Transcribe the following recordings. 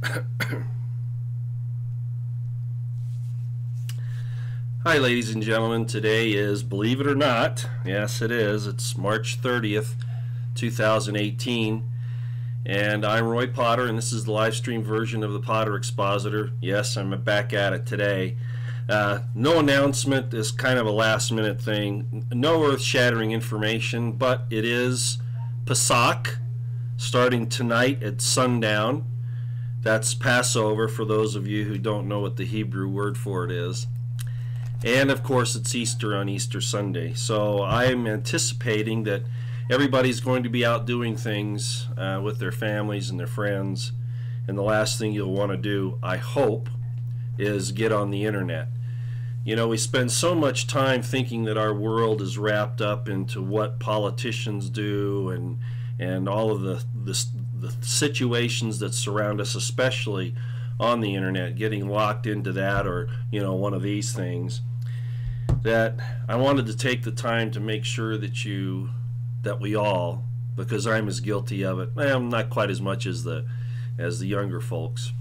Hi, ladies and gentlemen. Today is, believe it or not, yes, it is. It's March 30th, 2018. And I'm Roy Potter, and this is the live stream version of the Potter Expositor. Yes, I'm back at it today. No announcement is kind of a last minute thing. No earth shattering information, but it is Pesach starting tonight at sundown. That's Passover for those of you who don't know what the Hebrew word for it is. And of course, it's Easter on Easter Sunday. So I'm anticipating that everybody's going to be out doing things with their families and their friends. And the last thing you'll want to do, I hope, is get on the internet. You know, we spend so much time thinking that our world is wrapped up into what politicians do and all of the situations that surround us, especially on the internet, getting locked into that, or one of these things, that I wanted to take the time to make sure that we all, because I'm as guilty of it. I'm not quite as much as the younger folks.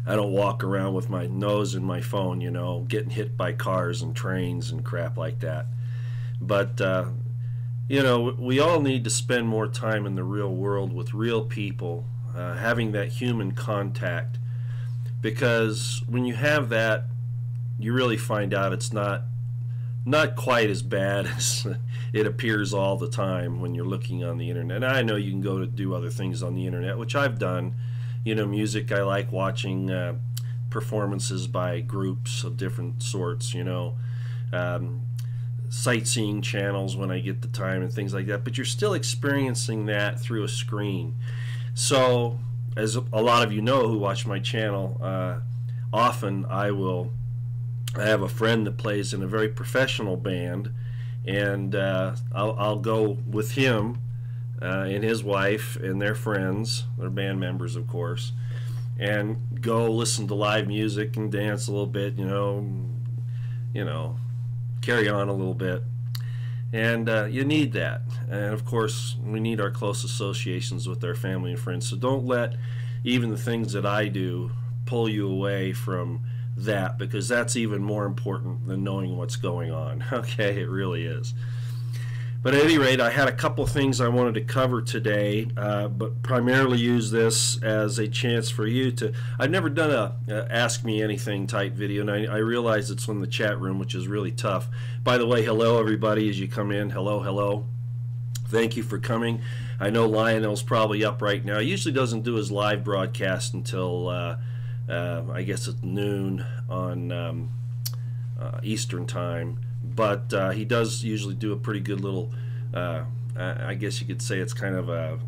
I don't walk around with my nose in my phone, getting hit by cars and trains and crap like that. But we all need to spend more time in the real world with real people, having that human contact, because when you have that, you really find out it's not quite as bad as it appears all the time when you're looking on the internet. And I know you can go to do other things on the internet, which I've done. Music, I like watching performances by groups of different sorts, sightseeing channels when I get the time and things like that, but you're still experiencing that through a screen. So, as a lot of you know who watch my channel, often I have a friend that plays in a very professional band, and I'll go with him and his wife and their friends, their band members of course, and go listen to live music and dance a little bit, carry on a little bit. And you need that. And of course, we need our close associations with our family and friends. So don't let even the things that I do pull you away from that, because that's even more important than knowing what's going on. Okay, it really is. But at any rate, I had a couple things I wanted to cover today, but primarily use this as a chance for you to... I've never done a Ask Me Anything type video, and I realize it's from the chat room, which is really tough. By the way, hello everybody as you come in. Hello, hello. Thank you for coming. I know Lionel's probably up right now. He usually doesn't do his live broadcast until, I guess it's noon on Eastern time. But he does usually do a pretty good little, I guess you could say it's kind of a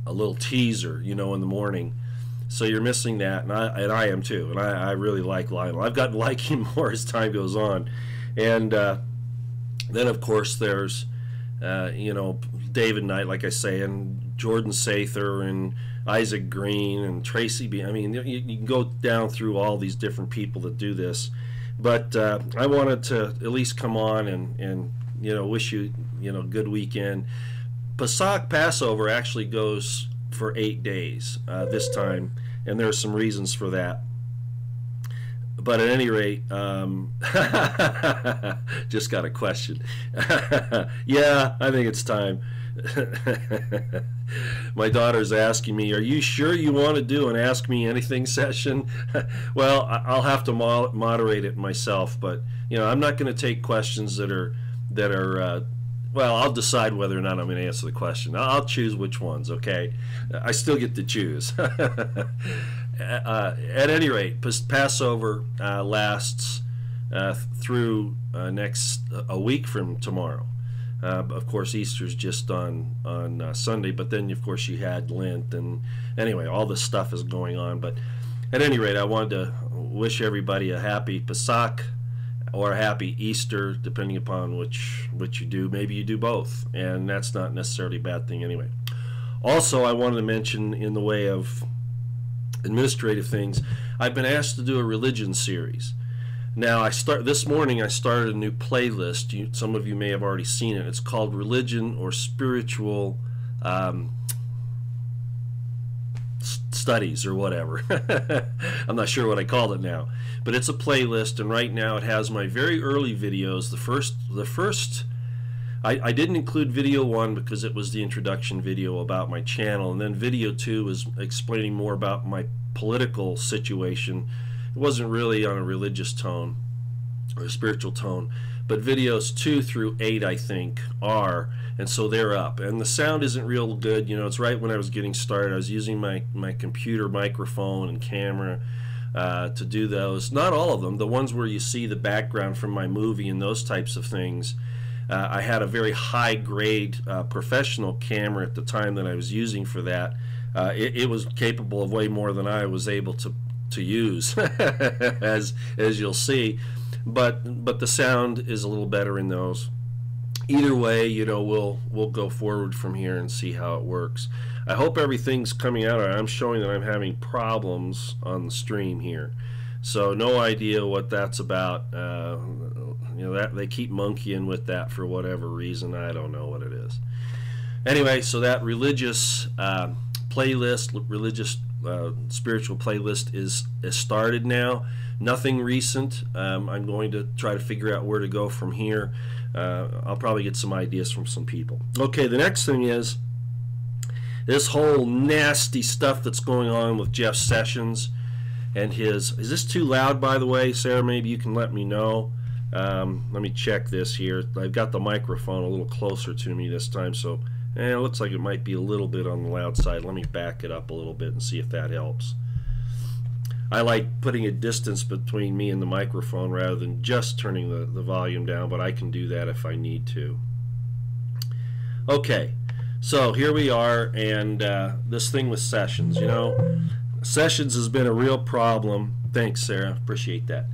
little teaser, in the morning. So you're missing that, and I am too. And I really like Lionel. I've gotten to like him more as time goes on. And then, of course, there's, David Knight, like I say, and Jordan Sather, and Isaac Green, and Tracy B. I mean, you can go down through all these different people that do this. But I wanted to at least come on and wish you a good weekend. Pesach, Passover, actually goes for 8 days this time, and there are some reasons for that. But at any rate, just got a question. Yeah, I think it's time. My daughter's asking me, are you sure you want to do an Ask Me Anything session? Well, I'll have to moderate it myself, but I'm not going to take questions that are well, I'll decide whether or not I'm going to answer the question. I'll choose which ones, okay? I still get to choose. At any rate, Passover lasts through a week from tomorrow. Of course, Easter's just on Sunday, but then, of course, you had Lent, and anyway, all this stuff is going on. But at any rate, I wanted to wish everybody a happy Pesach or a happy Easter, depending upon which you do. Maybe you do both, and that's not necessarily a bad thing anyway. Also, I wanted to mention, in the way of administrative things, I've been asked to do a religion series. Now, this morning I started a new playlist. Some of you may have already seen it. It's called Religion or Spiritual studies or whatever. I'm not sure what I called it now, but it's a playlist, and right now it has my very early videos. The first I didn't include video 1 because it was the introduction video about my channel, and then video 2 was explaining more about my political situation. It wasn't really on a religious tone or a spiritual tone, but videos 2 through 8 I think are, and so they're up. And the sound isn't real good, you know. It's right when I was getting started. I was using my computer microphone and camera to do those. Not all of them. The ones where you see the background from my movie and those types of things. I had a very high-grade professional camera at the time that I was using for that. It was capable of way more than I was able to use, as you'll see. But the sound is a little better in those. Either way, you know, we'll go forward from here and see how it works. I hope everything's coming out. I'm showing that I'm having problems on the stream here, so no idea what that's about. You know, that they keep monkeying with that for whatever reason. I don't know what it is. Anyway, so that religious playlist, religious spiritual playlist is started now. Nothing recent. I'm going to try to figure out where to go from here. I'll probably get some ideas from some people. Okay, the next thing is this whole nasty stuff that's going on with Jeff Sessions and his... Is this too loud, by the way, Sarah? Maybe you can let me know. Let me check this here. I've got the microphone a little closer to me this time, so it looks like it might be a little bit on the loud side. Let me back it up a little bit and see if that helps. I like putting a distance between me and the microphone rather than just turning the volume down, but I can do that if I need to. Okay, so here we are, and this thing with Sessions, you know, Sessions has been a real problem. Thanks, Sarah, appreciate that.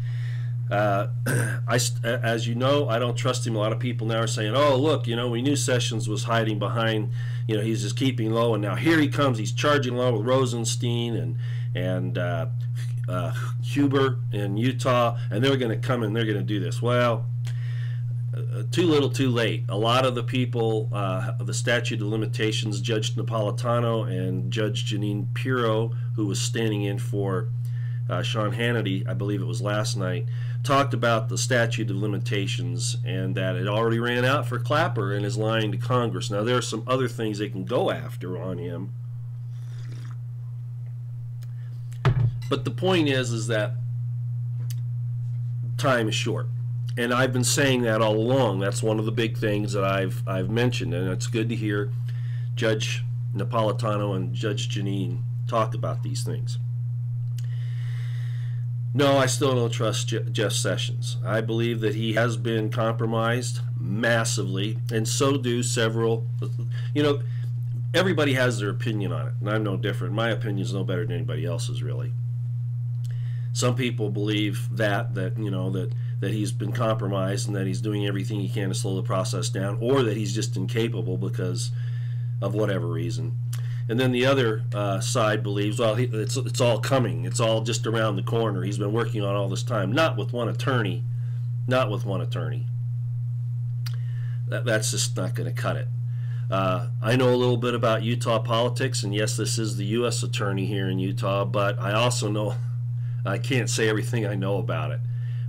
As you know, I don't trust him. A lot of people now are saying, oh, look, you know, we knew Sessions was hiding behind, you know, he's just keeping low, and now here he comes, he's charging low with Rosenstein and Huber in Utah, and they're going to come and they're going to do this. Well, too little too late. A lot of the people, the statute of limitations, Judge Napolitano and Judge Jeanine Pirro, who was standing in for Sean Hannity, I believe it was last night, talked about the statute of limitations and that it already ran out for Clapper and is lying to Congress. Now, there are some other things they can go after on him. But the point is that time is short. And I've been saying that all along. That's one of the big things that I've mentioned, and it's good to hear Judge Napolitano and Judge Jeanine talk about these things. No, I still don't trust Jeff Sessions. I believe that he has been compromised massively, and so do several. You know, everybody has their opinion on it, and I'm no different. My opinion is no better than anybody else's, really. Some people believe that you know, that he's been compromised and that he's doing everything he can to slow the process down, or that he's just incapable because of whatever reason. And then the other side believes, well, it's all coming. It's all just around the corner. He's been working on all this time. Not with one attorney. Not with one attorney. That's just not going to cut it. I know a little bit about Utah politics, and yes, this is the U.S. attorney here in Utah, but I also know I can't say everything I know about it.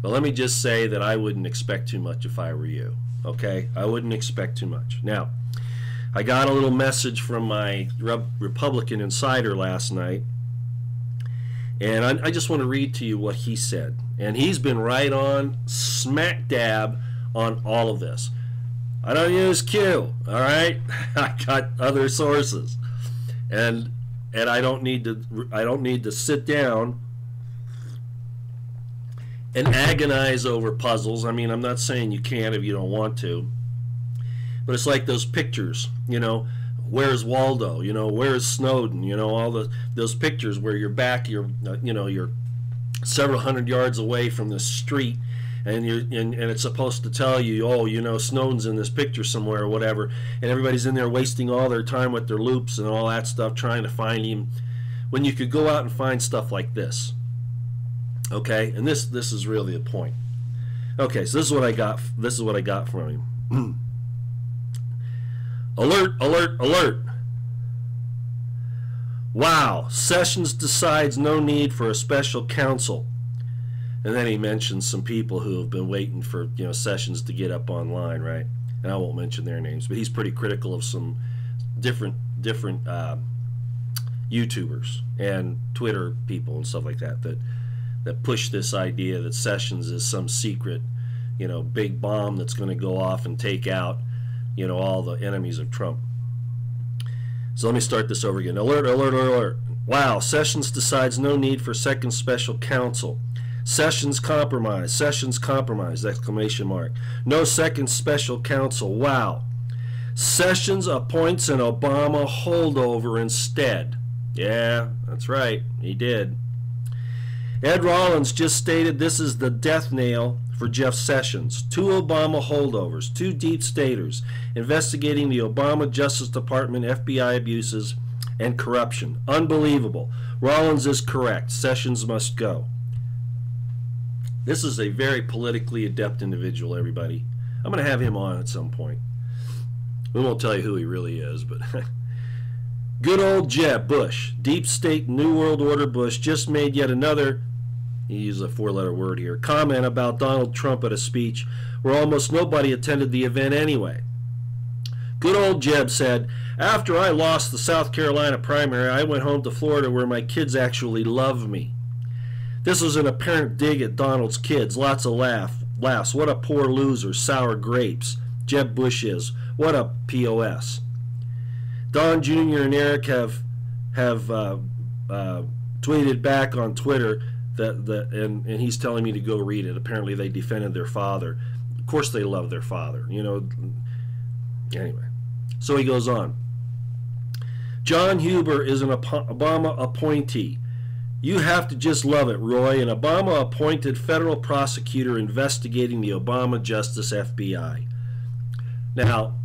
But let me just say that I wouldn't expect too much if I were you. Okay? I wouldn't expect too much. Now, I got a little message from my Republican insider last night, and I just want to read to you what he said. And he's been right on, smack dab on all of this. I don't use Q, all right? I got other sources, and I don't need to sit down and agonize over puzzles. I mean, I'm not saying you can't if you don't want to. But it's like those pictures, you know, where's Waldo, you know, where's Snowden, you know, all those pictures where you're back, you're several hundred yards away from the street, and it's supposed to tell you, oh, you know, Snowden's in this picture somewhere or whatever, and everybody's in there wasting all their time with their loops and all that stuff trying to find him, when you could go out and find stuff like this. Okay, and this is really the point. Okay, so this is what I got. This is what I got from him. Alert, alert, alert. Wow, Sessions decides no need for a special counsel. And then he mentions some people who have been waiting for, Sessions to get up online, right? And I won't mention their names, but he's pretty critical of some different YouTubers and Twitter people and stuff like that push this idea that Sessions is some secret, big bomb that's going to go off and take out, all the enemies of Trump. So let me start this over again. Alert, alert, alert, alert. Wow, Sessions decides no need for second special counsel. Sessions compromise, Sessions compromise, exclamation mark. No second special counsel. Wow. Sessions appoints an Obama holdover instead. Yeah, that's right, he did. Ed Rollins just stated this is the death nail for Jeff Sessions. 2 Obama holdovers, 2 deep staters investigating the Obama Justice Department FBI abuses and corruption. Unbelievable. Rollins is correct. Sessions must go. This is a very politically adept individual, everybody. I'm going to have him on at some point. We won't tell you who he really is, but good old Jeb Bush, deep state New World Order Bush, just made yet another, he used a 4-letter word here, comment about Donald Trump at a speech where almost nobody attended the event anyway. Good old Jeb said, after I lost the South Carolina primary, I went home to Florida where my kids actually love me. This was an apparent dig at Donald's kids. Lots of laughs. What a poor loser. Sour grapes. Jeb Bush is. What a POS. Don Jr. and Eric have tweeted back on Twitter and he's telling me to go read it. Apparently they defended their father. Of course they love their father. Anyway. So he goes on. John Huber is an Obama appointee. You have to just love it, Roy. An Obama-appointed federal prosecutor investigating the Obama Justice FBI. Now,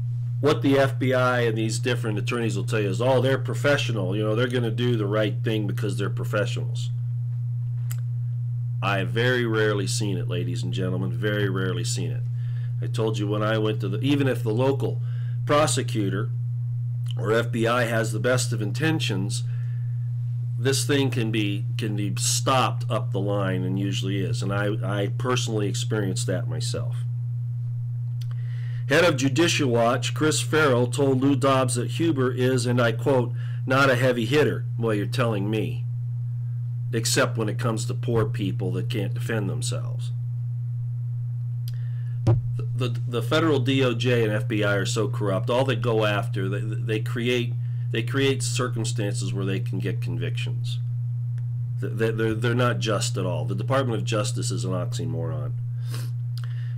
what the FBI and these different attorneys will tell you is, oh, they're professional. They're going to do the right thing because they're professionals. I have very rarely seen it, ladies and gentlemen. Very rarely seen it. I told you when I went to even if the local prosecutor or FBI has the best of intentions, this thing can be stopped up the line, and usually is. And I personally experienced that myself. Head of Judicial Watch, Chris Farrell, told Lou Dobbs that Huber is, and I quote, not a heavy hitter. Well, you're telling me. Except when it comes to poor people that can't defend themselves. The federal DOJ and FBI are so corrupt. All they go after, they create circumstances where they can get convictions. They're not just at all. The Department of Justice is an oxymoron.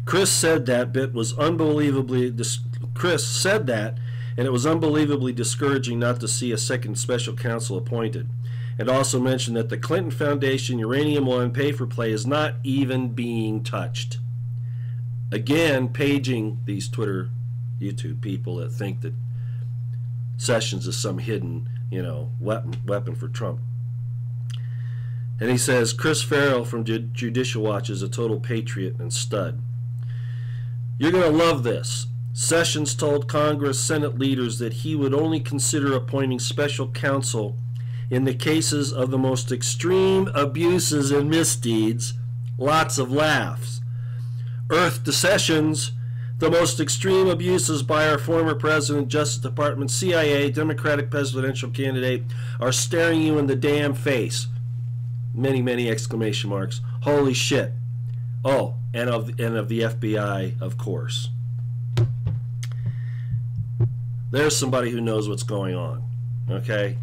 Chris said that, and it was unbelievably discouraging not to see a second special counsel appointed. And also mentioned that the Clinton Foundation uranium law and pay-for-play is not even being touched. Again, paging these Twitter, YouTube people that think that Sessions is some hidden, weapon for Trump. And he says, Chris Farrell from Judicial Watch is a total patriot and stud. You're going to love this. Sessions told Congress Senate leaders that he would only consider appointing special counsel in the cases of the most extreme abuses and misdeeds. Lots of laughs. Earth to Sessions. The most extreme abuses by our former president, Justice Department, CIA, Democratic presidential candidate are staring you in the damn face. Many, many exclamation marks. Holy shit. Oh, and of the FBI, of course. There's somebody who knows what's going on. Okay?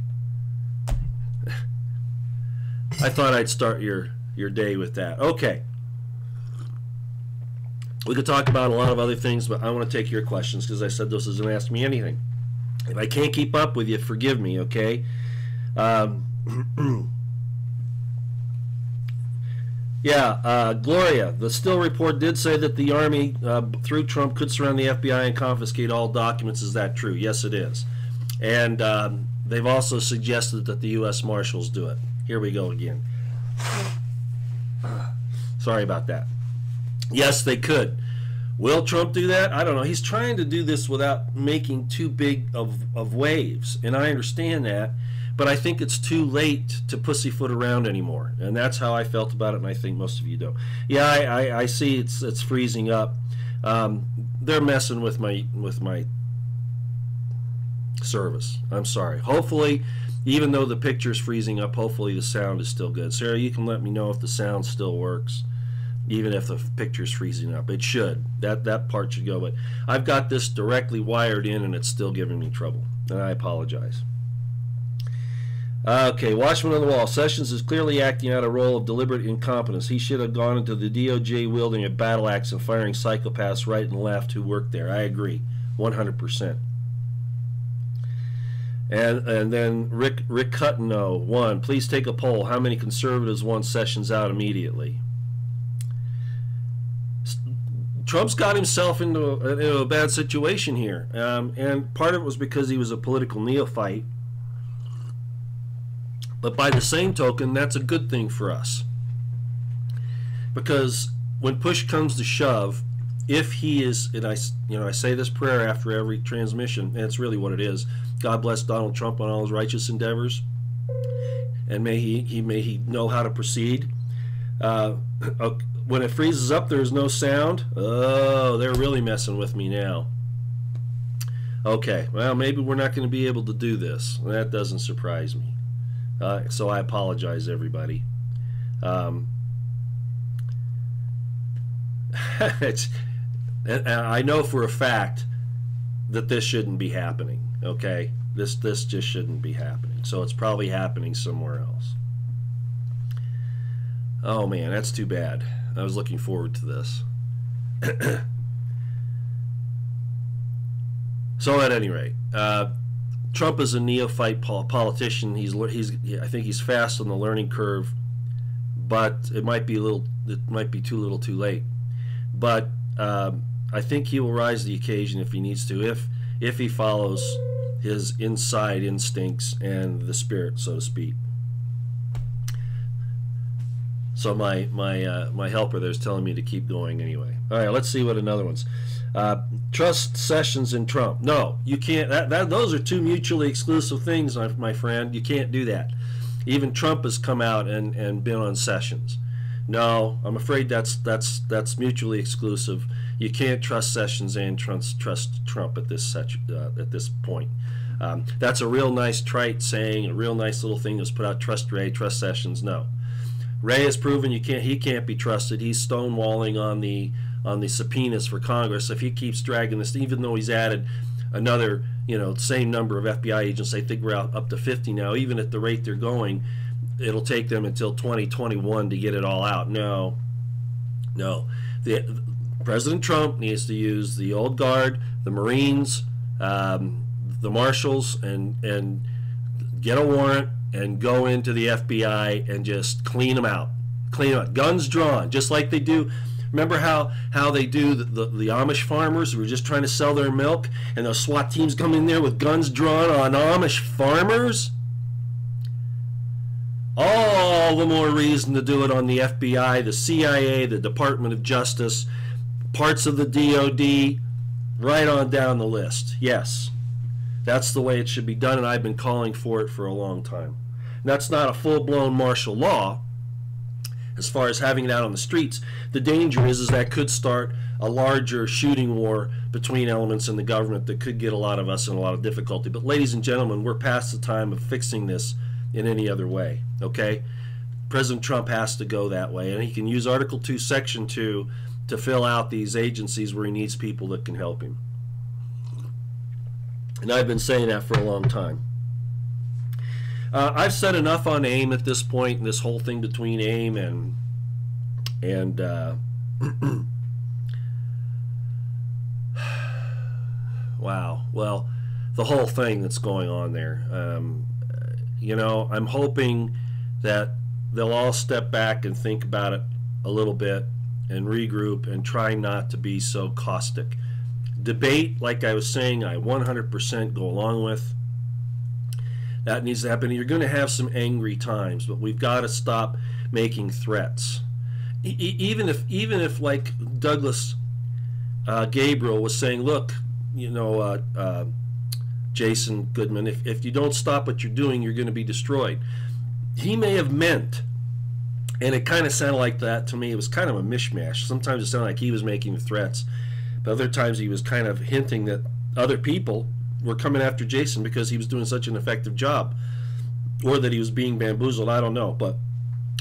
I thought I'd start your day with that. Okay. We could talk about a lot of other things, but I want to take your questions because I said this isn't Ask Me Anything. If I can't keep up with you, forgive me, okay? Gloria, the Still report did say that the Army, through Trump, could surround the FBI and confiscate all documents. Is that true? Yes, it is. And they've also suggested that the U.S. Marshals do it. Here we go again. Sorry about that. Yes, they could. Will Trump do that? I don't know. He's trying to do this without making too big of waves, and I understand that. but I think it's too late to pussyfoot around anymore, and that's how I felt about it, and I think most of you do. Yeah, I see it's freezing up. They're messing with my service. I'm sorry. Hopefully, even though the picture's freezing up, hopefully the sound is still good. Sarah, you can let me know if the sound still works, even if the picture's freezing up. It should. That part should go, but I've got this directly wired in and it's still giving me trouble, and I apologize. Okay, Watchman on the Wall. Sessions is clearly acting out a role of deliberate incompetence. He should have gone into the DOJ wielding a battle axe and firing psychopaths right and left who work there. I agree, 100%. And then Rick Cutno, 1. Please take a poll. How many conservatives want Sessions out immediately? Trump's got himself into a bad situation here, and part of it was because he was a political neophyte. But by the same token, that's a good thing for us, because when push comes to shove, if he is, and I say this prayer after every transmission, and it's really what it is. God bless Donald Trump on all his righteous endeavors, and may he know how to proceed. When it freezes up, there's no sound. Oh, they're really messing with me now. Okay, well, maybe we're not going to be able to do this. That doesn't surprise me. So I apologize, everybody. I know for a fact that this shouldn't be happening. Okay, this just shouldn't be happening. So it's probably happening somewhere else. Oh man, that's too bad. I was looking forward to this. So at any rate, Trump is a neophyte politician. I think he's fast on the learning curve, but it might be too little, too late. But I think he will rise to the occasion if he needs to, if he follows his inside instincts and the spirit, so to speak. So my helper there's telling me to keep going anyway. All right, let's see what another one's. Trust Sessions and Trump. No, you can't. Those are two mutually exclusive things, my friend. You can't do that. Even Trump has come out and been on Sessions. No, I'm afraid that's mutually exclusive. You can't trust Sessions and trust Trump at this point. That's a real nice trite saying, a real nice little thing that was put out. Trust Ray, trust Sessions. No. Ray has proven he can't be trusted. He's stonewalling on the subpoenas for Congress. If he keeps dragging this, even though he's added another, same number of FBI agents, I think we're up to 50 now. Even at the rate they're going, it'll take them until 2021 to get it all out. No. President Trump needs to use the old guard, the Marines, the Marshals, and get a warrant and go into the FBI and just clean them out. Guns drawn, just like they do. Remember how they do the Amish farmers who were just trying to sell their milk, and those SWAT teams come in there with guns drawn on Amish farmers? All the more reason to do it on the FBI, the CIA, the Department of Justice, parts of the DOD, right on down the list. Yes. That's the way it should be done, and I've been calling for it for a long time. And that's not a full-blown martial law as far as having it out on the streets. The danger is that could start a larger shooting war between elements in the government that could get a lot of us in a lot of difficulty. But ladies and gentlemen, we're past the time of fixing this in any other way, okay? President Trump has to go that way, and he can use Article 2, Section 2 to fill out these agencies where he needs people that can help him. And I've been saying that for a long time. I've said enough on AIM at this point, and this whole thing between AIM and wow, well, the whole thing that's going on there. I'm hoping that they'll all step back and think about it a little bit and regroup and try not to be so caustic. Debate, like I was saying, I 100% go along with. That needs to happen. You're going to have some angry times, but we've got to stop making threats. Even if like Douglas Gabriel was saying, look, Jason Goodman, if you don't stop what you're doing, you're going to be destroyed. He may have meant, and it kind of sounded like that to me, it was kind of a mishmash. Sometimes it sounded like he was making threats, but other times he was kind of hinting that other people were coming after Jason because he was doing such an effective job, or that he was being bamboozled. I don't know, but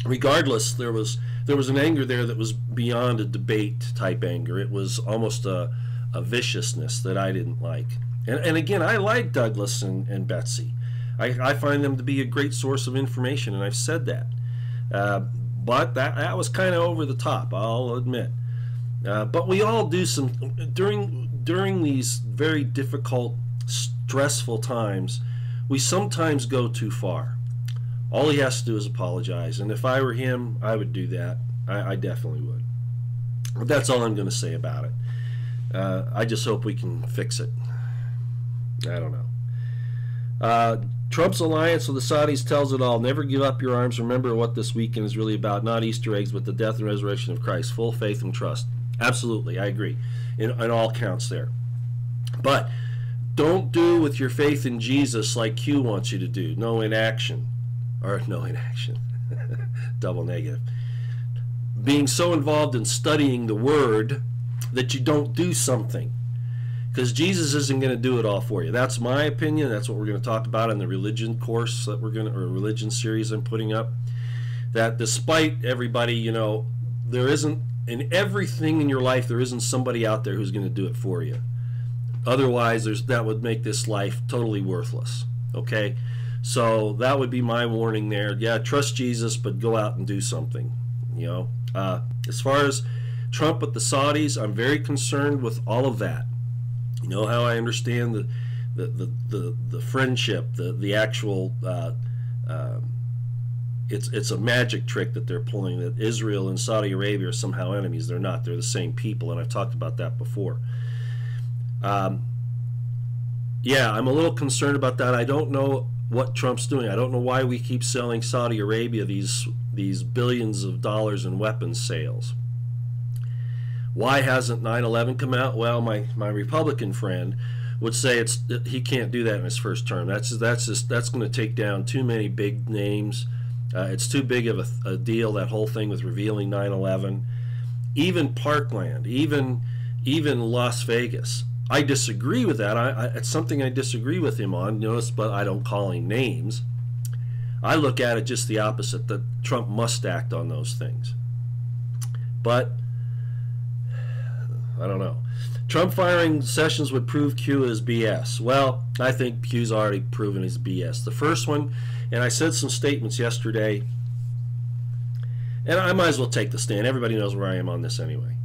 regardless, there was an anger there that was beyond a debate type anger. It was almost a viciousness that I didn't like. And again, I like Douglas and Betsy. I find them to be a great source of information, and I've said that. But that was kind of over the top, I'll admit. But we all do some during these very difficult, stressful times. We sometimes go too far. All he has to do is apologize, and if I were him, I would do that. I definitely would. But that's all I'm going to say about it. I just hope we can fix it. I don't know. Trump's alliance with the Saudis tells it all. Never give up your arms. Remember what this weekend is really about. Not Easter eggs, but the death and resurrection of Christ. Full faith and trust. Absolutely, I agree. In all counts there. But don't do with your faith in Jesus like Q wants you to do. No inaction. Or no inaction. Double negative. Being so involved in studying the Word that you don't do something. Because Jesus isn't going to do it all for you. That's my opinion. That's what we're going to talk about in the religion course that we're going to, or religion series I'm putting up. That despite everybody, you know, there isn't, in everything in your life, there isn't somebody out there who's going to do it for you. Otherwise, that would make this life totally worthless. Okay? So that would be my warning there. Yeah, trust Jesus, but go out and do something. You know, as far as Trump with the Saudis, I'm very concerned with all of that. You know how I understand the friendship, the actual. It's a magic trick that they're pulling, that Israel and Saudi Arabia are somehow enemies. They're not. They're the same people, and I've talked about that before. Yeah, I'm a little concerned about that. I don't know what Trump's doing. I don't know why we keep selling Saudi Arabia these billions of dollars in weapons sales. Why hasn't 9/11 come out? Well, my Republican friend would say he can't do that in his first term. That's going to take down too many big names. It's too big of a deal, that whole thing with revealing 9/11. Even Parkland, even Las Vegas. I disagree with that. It's something I disagree with him on. Notice, but I don't call him names. I look at it just the opposite, that Trump must act on those things. But I don't know. Trump firing Sessions would prove Q is BS. Well, I think Q's already proven his BS. The first one, and I said some statements yesterday, and I might as well take the stand. Everybody knows where I am on this anyway.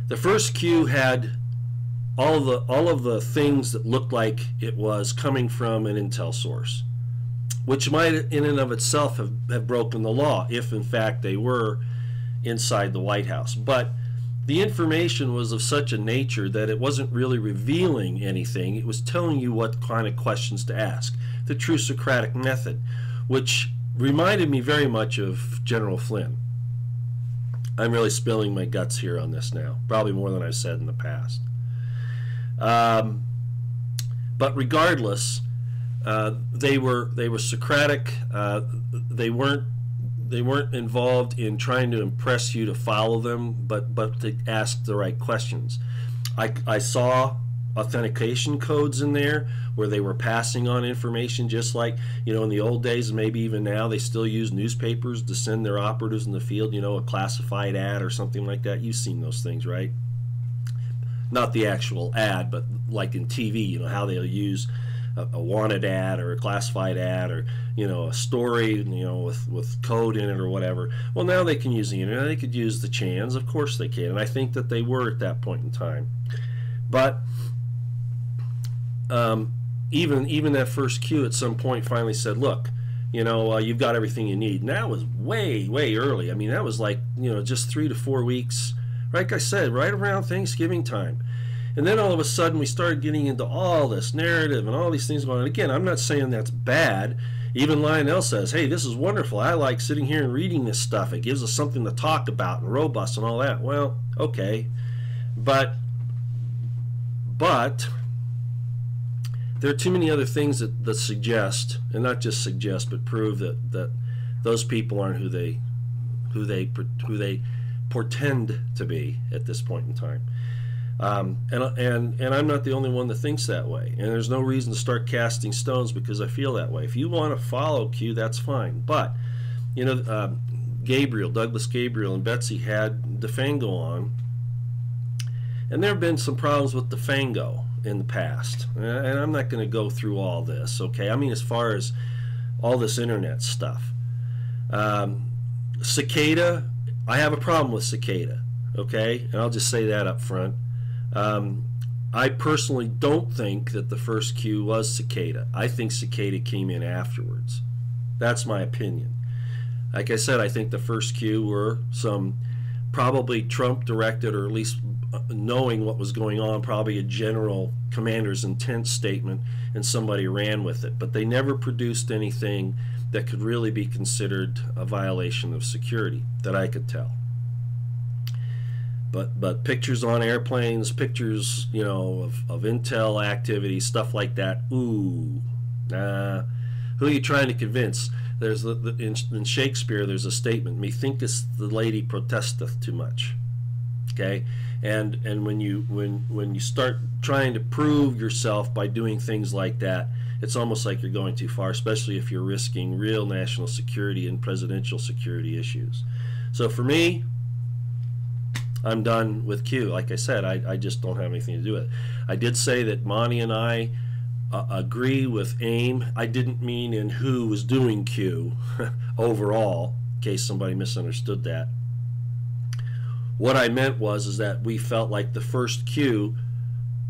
The first Q had all of the things that looked like it was coming from an intel source, which might in and of itself have broken the law if in fact they were inside the White House. But the information was of such a nature that it wasn't really revealing anything. It was telling you what kind of questions to ask. The true Socratic method, which reminded me very much of General Flynn. I'm really spilling my guts here on this now, probably more than I've said in the past. But regardless, they were Socratic. They weren't involved in trying to impress you to follow them, but to ask the right questions. I saw authentication codes in there where they were passing on information, just like, you know, in the old days, and maybe even now, they still use newspapers to send their operatives in the field, you know, a classified ad or something like that. You've seen those things, right? Not the actual ad, but like in TV, you know, how they'll use a wanted ad or a classified ad, or, you know, a story, you know, with code in it or whatever. Well, now they can use the internet. They could use the chans. Of course they can. And I think that they were at that point in time. But even that first Q at some point finally said, look, you know, you've got everything you need. And that was way, way early. I mean, that was like, you know, just 3 to 4 weeks, like I said, right around Thanksgiving time. And then all of a sudden we started getting into all this narrative and all these things going on. Again, I'm not saying that's bad. Even Lionel says, hey, this is wonderful. I like sitting here and reading this stuff. It gives us something to talk about and robust and all that. Well, okay. But there are too many other things that suggest, and not just suggest, but prove that those people aren't who they portend to be at this point in time. And I'm not the only one that thinks that way. And there's no reason to start casting stones because I feel that way. If you want to follow Q, that's fine. But Douglas Gabriel, and Betsy had DeFango on, and there have been some problems with DeFango in the past, and I'm not going to go through all this, okay? I mean, as far as all this internet stuff. Cicada, I have a problem with Cicada, okay? And I'll just say that up front. I personally don't think that the first Q was Cicada. I think Cicada came in afterwards. That's my opinion. Like I said, I think the first Q were some probably Trump-directed, or at least knowing what was going on, probably a general commander's intent statement, and somebody ran with it. But they never produced anything that could really be considered a violation of security, that I could tell. But pictures on airplanes, pictures, you know, of intel activity, stuff like that, ooh, who are you trying to convince? There's in Shakespeare, there's a statement, methinketh the lady protesteth too much. Okay, and when you start trying to prove yourself by doing things like that, it's almost like you're going too far, especially if you're risking real national security and presidential security issues. So for me, I'm done with Q. Like I said, I just don't have anything to do with it. I did say that Monty and I agree with AIM. I didn't mean in who was doing Q overall, in case somebody misunderstood that. What I meant is that we felt like the first Q,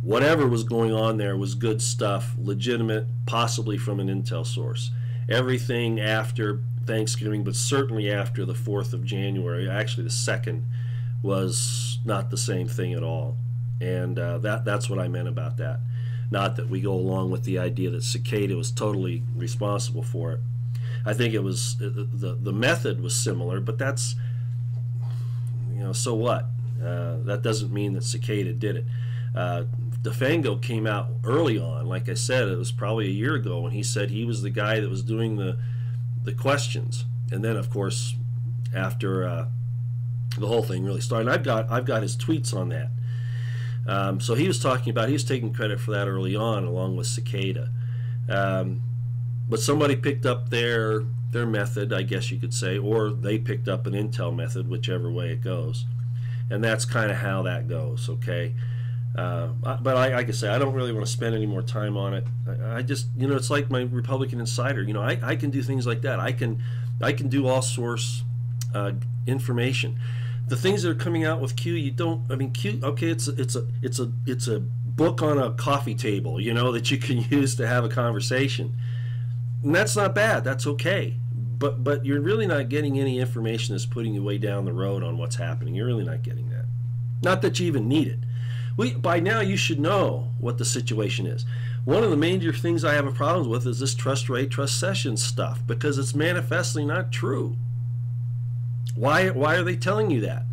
whatever was going on there, was good stuff, legitimate, possibly from an intel source. Everything after Thanksgiving, but certainly after the 4th of January, actually the 2nd, was not the same thing at all. And that's what I meant about that. Not that we go along with the idea that Cicada was totally responsible for it. I think it was the method was similar, but that's, you know, so what? That doesn't mean that Cicada did it. DeFango came out early on. Like I said, it was probably a year ago when he said he was the guy that was doing the questions. And then, of course, after the whole thing really started, I've got his tweets on that. So he was talking about, he was taking credit for that early on, along with Cicada. But somebody picked up their method, I guess you could say, or they picked up an intel method, whichever way it goes. And that's kind of how that goes, okay? But like I say, I don't really want to spend any more time on it. I just, you know, it's like my Republican Insider. You know, I can do things like that. I can do all source information. The things that are coming out with Q, you don't. I mean, Q. Okay, it's a book on a coffee table, you know, that you can use to have a conversation, and that's not bad. That's okay. But you're really not getting any information that's putting you way down the road on what's happening. You're really not getting that. Not that you even need it. By now you should know what the situation is. One of the major things I have a problem with is this trust Ray, trust Sessions stuff, because it's manifestly not true. Why are they telling you that?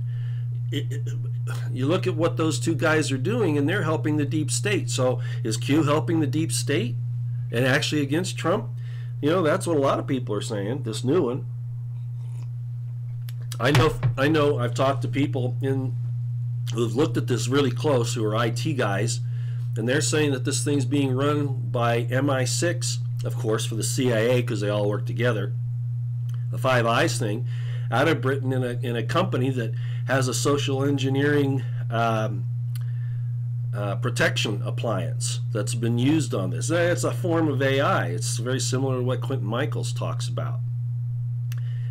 You look at what those two guys are doing, and they're helping the deep state. So is Q helping the deep state and actually against Trump? You know, that's what a lot of people are saying, this new one. I know I've talked to people who've looked at this really close, who are IT guys, and they're saying that this thing's being run by MI6, of course, for the CIA, because they all work together. The Five Eyes thing, out of Britain, in a company that has a social engineering protection appliance that's been used on this. It's a form of AI. It's very similar to what Quentin Michaels talks about.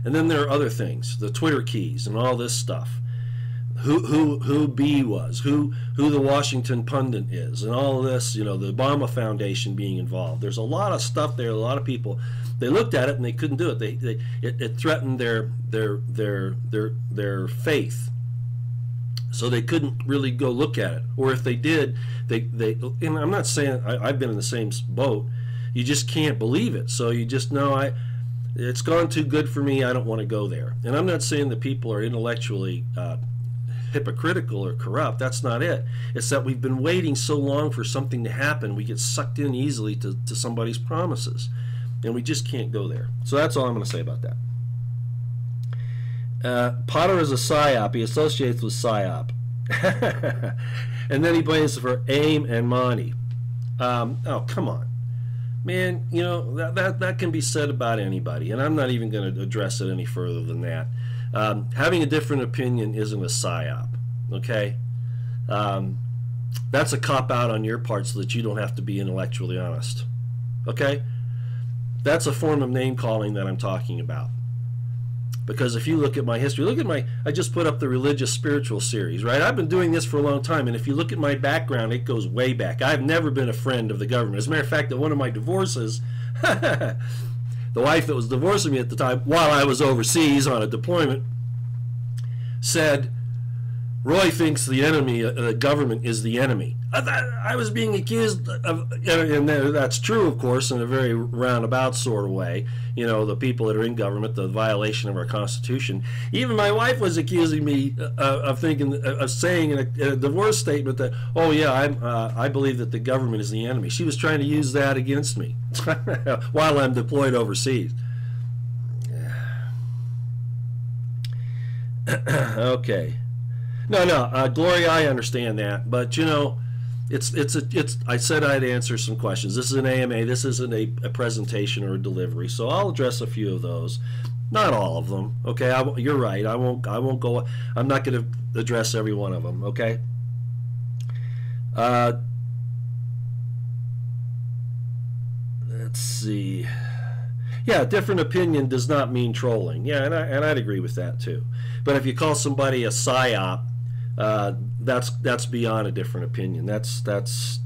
And then there are other things, the Twitter keys and all this stuff. Who B was, who the Washington Pundit is, and all of this, you know, the Obama Foundation being involved. There's a lot of stuff there. A lot of people, they looked at it and they couldn't do it. It threatened their faith, so they couldn't really go look at it. Or if they did, and I'm not saying I've been in the same boat. You just can't believe it. So you just know it's gone too good for me. I don't want to go there. And I'm not saying that people are intellectually hypocritical or corrupt. That's not it. It's that we've been waiting so long for something to happen, we get sucked in easily to somebody's promises. And we just can't go there. So that's all I'm going to say about that. Potter is a psyop. He associates with psyop. And then he blames for AIM and Monty. Oh, come on. Man, you know, that can be said about anybody, and I'm not even going to address it any further than that. Having a different opinion isn't a psyop, okay? That's a cop-out on your part so that you don't have to be intellectually honest, okay? That's a form of name-calling that I'm talking about. Because if you look at my history, I just put up the religious spiritual series, right? I've been doing this for a long time, and if you look at my background, it goes way back. I've never been a friend of the government. As a matter of fact, at one of my divorces, the wife that was divorcing me at the time, while I was overseas on a deployment, said, Roy thinks the enemy, the government is the enemy. I was being accused of, and that's true, of course, in a very roundabout sort of way. You know, the people that are in government, the violation of our Constitution. Even my wife was accusing me of saying in a divorce statement that, oh yeah, I believe that the government is the enemy. She was trying to use that against me while I'm deployed overseas. Okay. No, Gloria, I understand that, but you know, I said I'd answer some questions. This is an AMA. This isn't a presentation or a delivery, so I'll address a few of those. Not all of them. Okay, you're right. I won't go. I'm not going to address every one of them. Okay. Let's see. Yeah, different opinion does not mean trolling. Yeah, and I'd agree with that too. But if you call somebody a psyop, that's beyond a different opinion. That's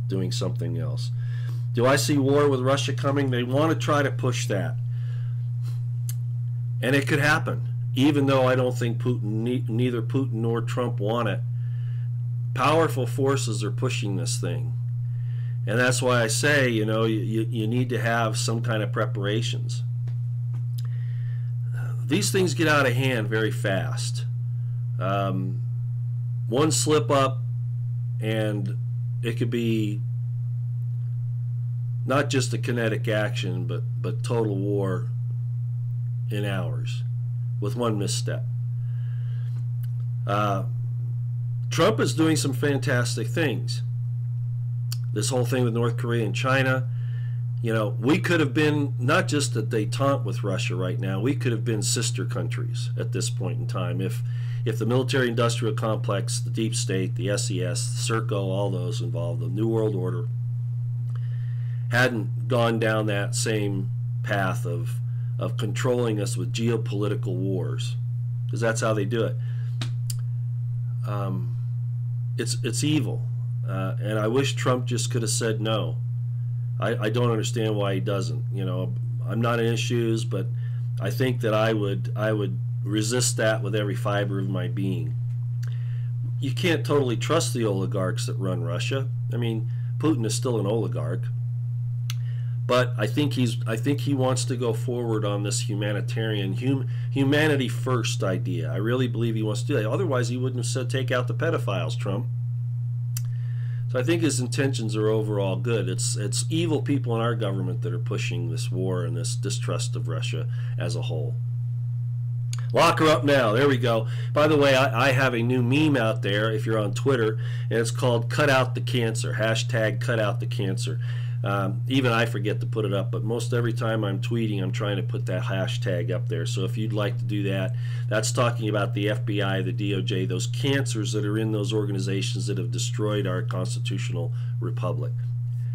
doing something else. Do I see war with Russia coming? They want to try to push that, and it could happen. Even though I don't think neither Putin nor Trump want it, powerful forces are pushing this thing, and that's why I say, you know, you need to have some kind of preparations. These things get out of hand very fast. One slip up and it could be not just a kinetic action, but total war in hours with one misstep. Trump is doing some fantastic things. This whole thing with North Korea and China, you know, we could have been not just a détente with Russia right now, we could have been sister countries at this point in time if the military-industrial complex, the deep state, the SES, the CERCO, all those involved, the New World Order, hadn't gone down that same path of controlling us with geopolitical wars, because that's how they do it. It's evil, and I wish Trump just could have said no. I don't understand why he doesn't. You know, I'm not in his shoes, but I think that I would resist that with every fiber of my being. You can't totally trust the oligarchs that run Russia. I mean, Putin is still an oligarch, but I think he wants to go forward on this humanitarian, humanity first idea. I really believe he wants to do that. Otherwise, he wouldn't have said take out the pedophiles, Trump. So I think his intentions are overall good. It's evil people in our government that are pushing this war and this distrust of Russia as a whole. Lock her up now. There we go. By the way, I have a new meme out there if you're on Twitter, and it's called Cut Out the Cancer. Hashtag Cut Out the Cancer. Even I forget to put it up, but most every time I'm tweeting, I'm trying to put that hashtag up there. So if you'd like to do that, that's talking about the FBI, the DOJ, those cancers that are in those organizations that have destroyed our constitutional republic.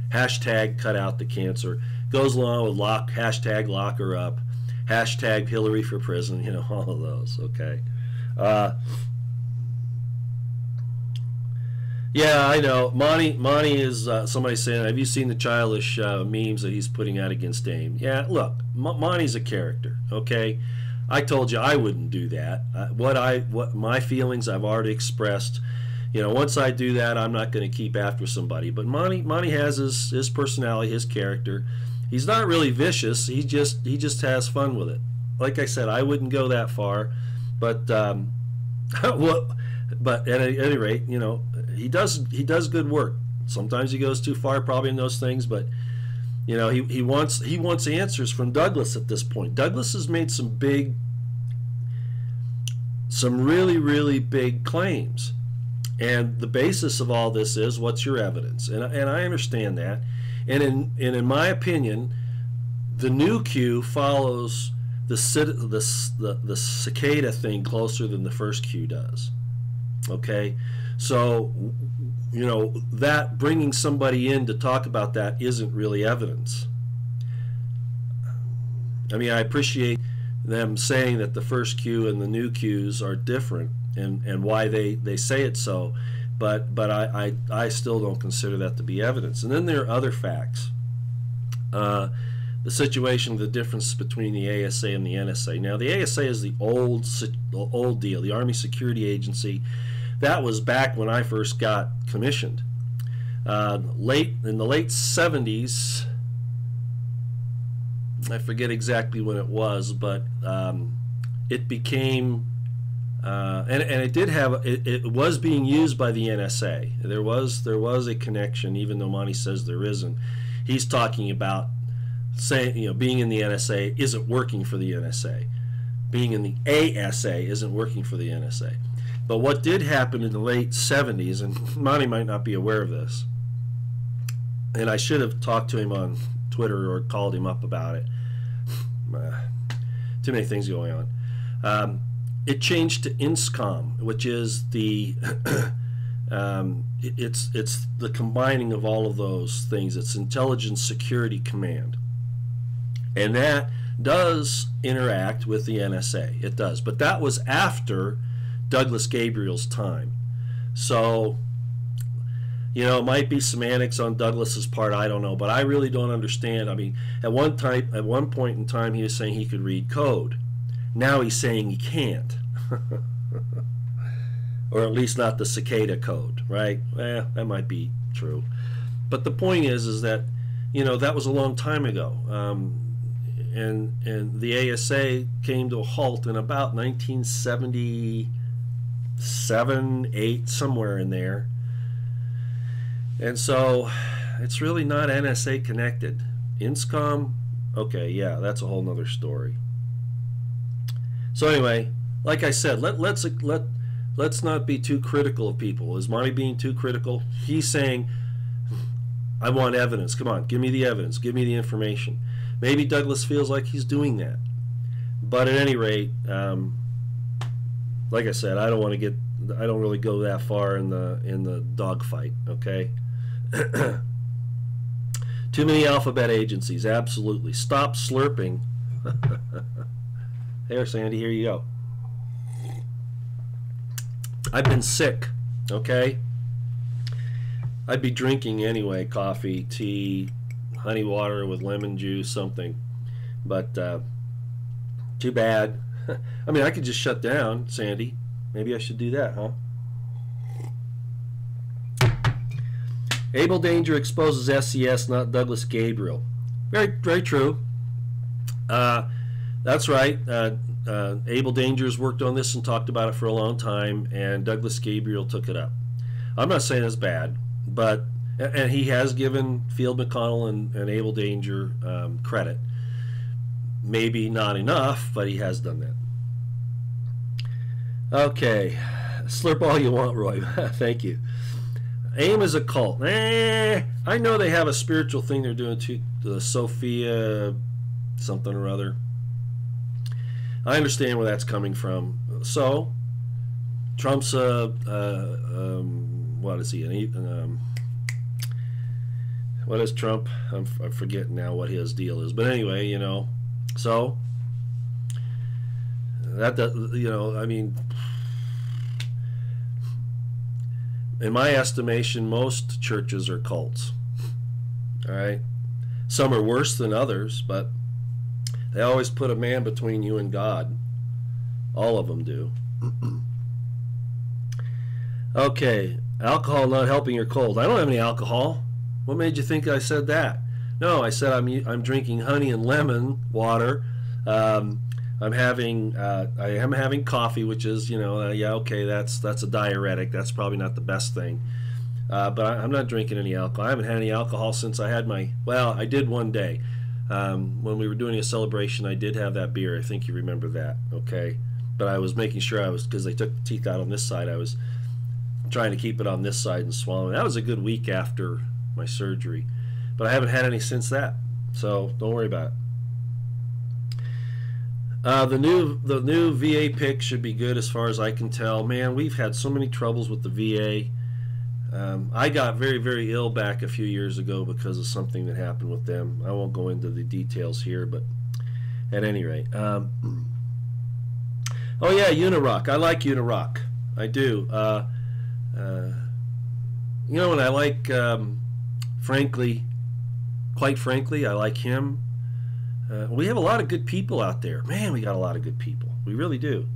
Hashtag Cut Out the Cancer. Goes along with hashtag Lock Her Up. Hashtag Hillary for prison, you know, all of those, okay. Yeah, I know. Monty is somebody saying, have you seen the childish memes that he's putting out against AIM? Yeah, look, Monty's a character, okay? I told you I wouldn't do that. What my feelings I've already expressed. You know, once I do that, I'm not going to keep after somebody. But Monty has his personality, his character. He's not really vicious. He just has fun with it. Like I said, I wouldn't go that far, but But at any rate, you know, he does good work. Sometimes he goes too far, probably in those things, but you know, he wants answers from Douglas at this point. Douglas has made some really big claims, and the basis of all this is, what's your evidence? And I understand that, and in my opinion, the new Q follows the cicada thing closer than the first Q does. Okay, so you know that bringing somebody in to talk about that isn't really evidence. I mean, I appreciate them saying that the first Q and the new Qs are different, and why they say it so, but I still don't consider that to be evidence. And then there are other facts. The situation, the difference between the ASA and the NSA. Now, the ASA is the old deal, the Army Security Agency. That was back when I first got commissioned. In the late 70s, I forget exactly when it was, but it became, and it did have, it was being used by the NSA. There was a connection, even though Monty says there isn't. He's talking about saying, you know, being in the NSA isn't working for the NSA. Being in the ASA isn't working for the NSA. But what did happen in the late 70s, and Monty might not be aware of this, and I should have talked to him on Twitter or called him up about it. Too many things going on. It changed to INSCOM, which is the it's the combining of all of those things. It's Intelligence Security Command, and that does interact with the NSA. It does, but that was after Douglas Gabriel's time. So, you know, it might be semantics on Douglas's part, I don't know, but I really don't understand. I mean, at one point in time, he was saying he could read code. Now he's saying he can't. Or at least not the cicada code, right? That might be true. But the point is that, you know, that was a long time ago. And the ASA came to a halt in about 1977, 8, somewhere in there. And so it's really not NSA connected. INSCOM, okay, yeah, that's a whole nother story. So anyway, like I said, let's not be too critical of people. Is Monty being too critical? He's saying, I want evidence. Come on, give me the evidence. Give me the information. Maybe Douglas feels like he's doing that. But at any rate, like I said, I don't really go that far in the dogfight, okay? Too many alphabet agencies, absolutely. Stop slurping. There, Sandy, here you go. I've been sick, okay? I'd be drinking anyway, coffee, tea, honey water with lemon juice, something. But too bad. I mean, I could just shut down, Sandy. Maybe I should do that, huh? Able Danger exposes SCS, not Douglas Gabriel. Very, very true. That's right. Able Danger's worked on this and talked about it for a long time, and Douglas Gabriel took it up. I'm not saying it's bad, but and he has given Field McConnell and Able Danger credit. Maybe not enough, but he has done that. Okay, slurp all you want, Roy. Thank you. AIM is a cult. I know they have a spiritual thing they're doing to the Sophia something or other. I understand where that's coming from. So, Trump's what is he? What is Trump? I'm forgetting now what his deal is. But anyway, you know, so that you know, I mean, in my estimation, most churches are cults. All right, some are worse than others, but they always put a man between you and God. All of them do. Okay, alcohol not helping your cold. I don't have any alcohol. What made you think I said that? No, I said I'm drinking honey and lemon water. I am having coffee, which is, yeah, okay, that's a diuretic. That's probably not the best thing. But I'm not drinking any alcohol. I haven't had any alcohol since I had I did one day. When we were doing a celebration, I did have that beer. I think you remember that, okay? But I was making sure because they took the teeth out on this side, I was trying to keep it on this side and swallowing. That was a good week after my surgery. But I haven't had any since that, so don't worry about it. The new VA pick should be good as far as I can tell. Man, we've had so many troubles with the VA. I got very, very ill back a few years ago because of something that happened with them. I won't go into the details here, but at any rate. Oh yeah, Unirock. I like Unirock. I do. And I like, quite frankly, I like him. We have a lot of good people out there. Man, we got a lot of good people. We really do.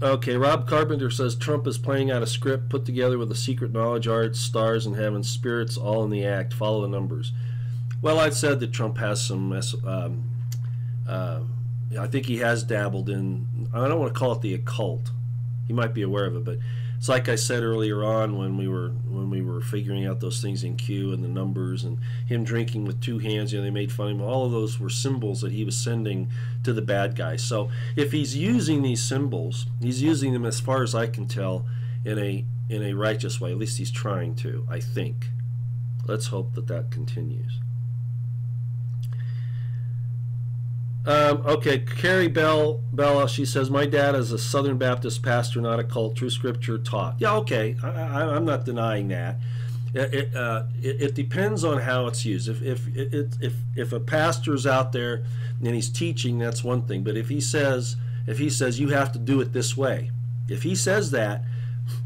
Okay, Rob Carpenter says Trump is playing out a script put together with a secret knowledge, arts, stars, and heaven, spirits all in the act. Follow the numbers. Well, I've said that Trump has some. I think he has dabbled in. I don't want to call it the occult. He might be aware of it, but it's like I said earlier on when we were figuring out those things in Q and the numbers and him drinking with two hands. They made fun of him. All of those were symbols that he was sending to the bad guys. So if he's using these symbols, he's using them, as far as I can tell, in a righteous way. At least he's trying to, I think. Let's hope that continues. Okay, Carrie Bella, she says, my dad is a Southern Baptist pastor, not a cult. True scripture taught. Yeah, okay, I'm not denying that. It depends on how it's used. If a pastor's out there and he's teaching, that's one thing. But if he says you have to do it this way, if he says that,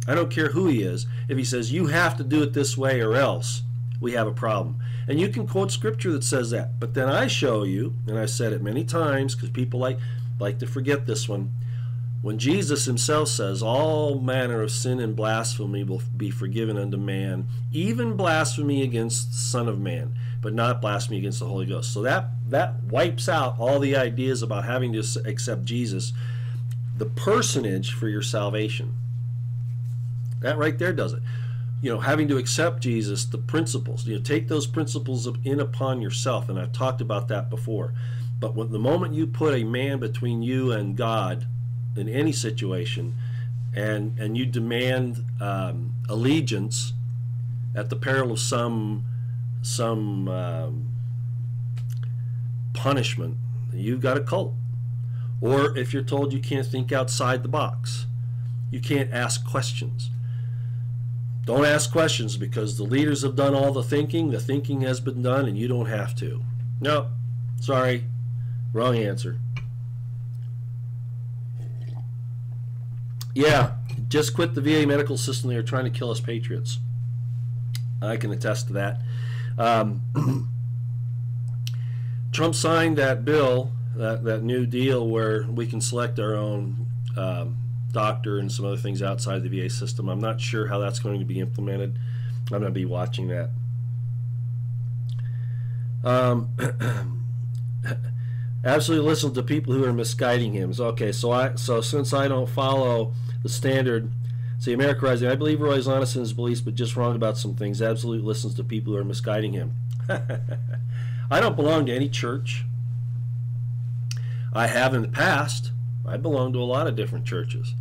I don't care who he is. If he says you have to do it this way or else, we have a problem. And you can quote scripture that says that. But then I show you, and I've said it many times because people like to forget this one, when Jesus himself says all manner of sin and blasphemy will be forgiven unto man, even blasphemy against the Son of Man, but not blasphemy against the Holy Ghost. So that wipes out all the ideas about having to accept Jesus, the personage for your salvation. That right there does it. Having to accept Jesus, the principles. Take those principles in upon yourself, and I've talked about that before. But the moment you put a man between you and God in any situation, and you demand allegiance at the peril of some punishment, you've got a cult. Or if you're told you can't think outside the box, you can't ask questions. Don't ask questions because the leaders have done all the thinking has been done, and you don't have to. No, sorry, wrong answer. Yeah, just quit the VA medical system. They are trying to kill us patriots. I can attest to that. Trump signed that bill, that new deal where we can select our own doctor and some other things outside the VA system. I'm not sure how that's going to be implemented. I'm going to be watching that. Absolutely listen to people who are misguiding him. Okay, so since I don't follow the standard, see, America Rising, I believe Roy's honest in his beliefs, but just wrong about some things. Absolutely listens to people who are misguiding him. I don't belong to any church. I have in the past. I belong to a lot of different churches.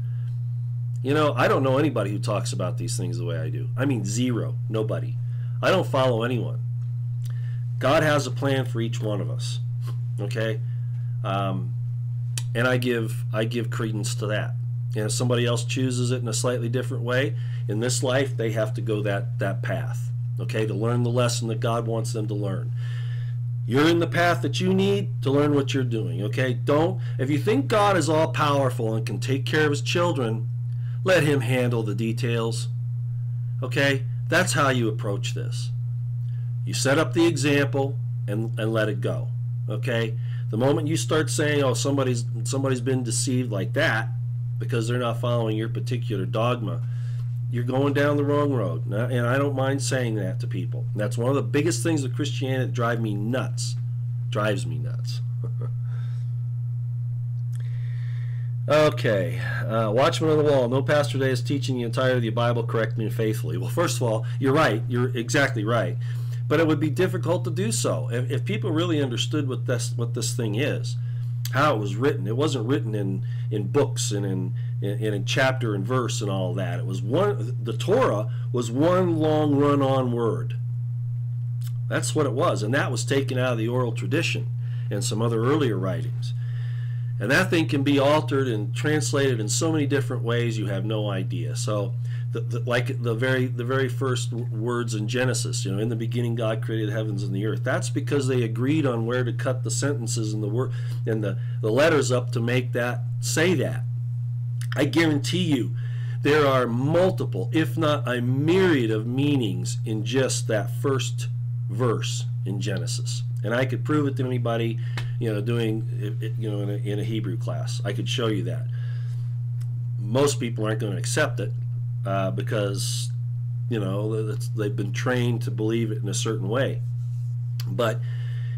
I don't know anybody who talks about these things the way I do. I mean, zero. Nobody. I don't follow anyone. God has a plan for each one of us. Okay? And I give credence to that. And if somebody else chooses it in a slightly different way, in this life, they have to go that path. Okay? To learn the lesson that God wants them to learn. You're in the path that you need to learn what you're doing, okay? If you think God is all powerful and can take care of his children, let him handle the details, okay? That's how you approach this. You set up the example and let it go, okay? The moment you start saying, oh, somebody's been deceived like that because they're not following your particular dogma, you're going down the wrong road. And I don't mind saying that to people. And that's one of the biggest things with Christianity that drives me nuts. Okay, Watchman on the Wall. No pastor today is teaching the entirety of the Bible correctly and faithfully. Well, first of all, you're right. You're exactly right. But it would be difficult to do so if people really understood what this thing is, how it was written. It wasn't written in books and in chapter and verse and all that. It was the Torah was one long run-on word. That's what it was, and that was taken out of the oral tradition and some other earlier writings. And that thing can be altered and translated in so many different ways you have no idea. So, like the very first words in Genesis, in the beginning God created the heavens and the earth. That's because they agreed on where to cut the sentences and the letters up to make that say that. I guarantee you, there are multiple, if not a myriad of meanings in just that first verse in Genesis. And I could prove it to anybody, doing in a Hebrew class. I could show you that. Most people aren't going to accept it because they've been trained to believe it in a certain way. But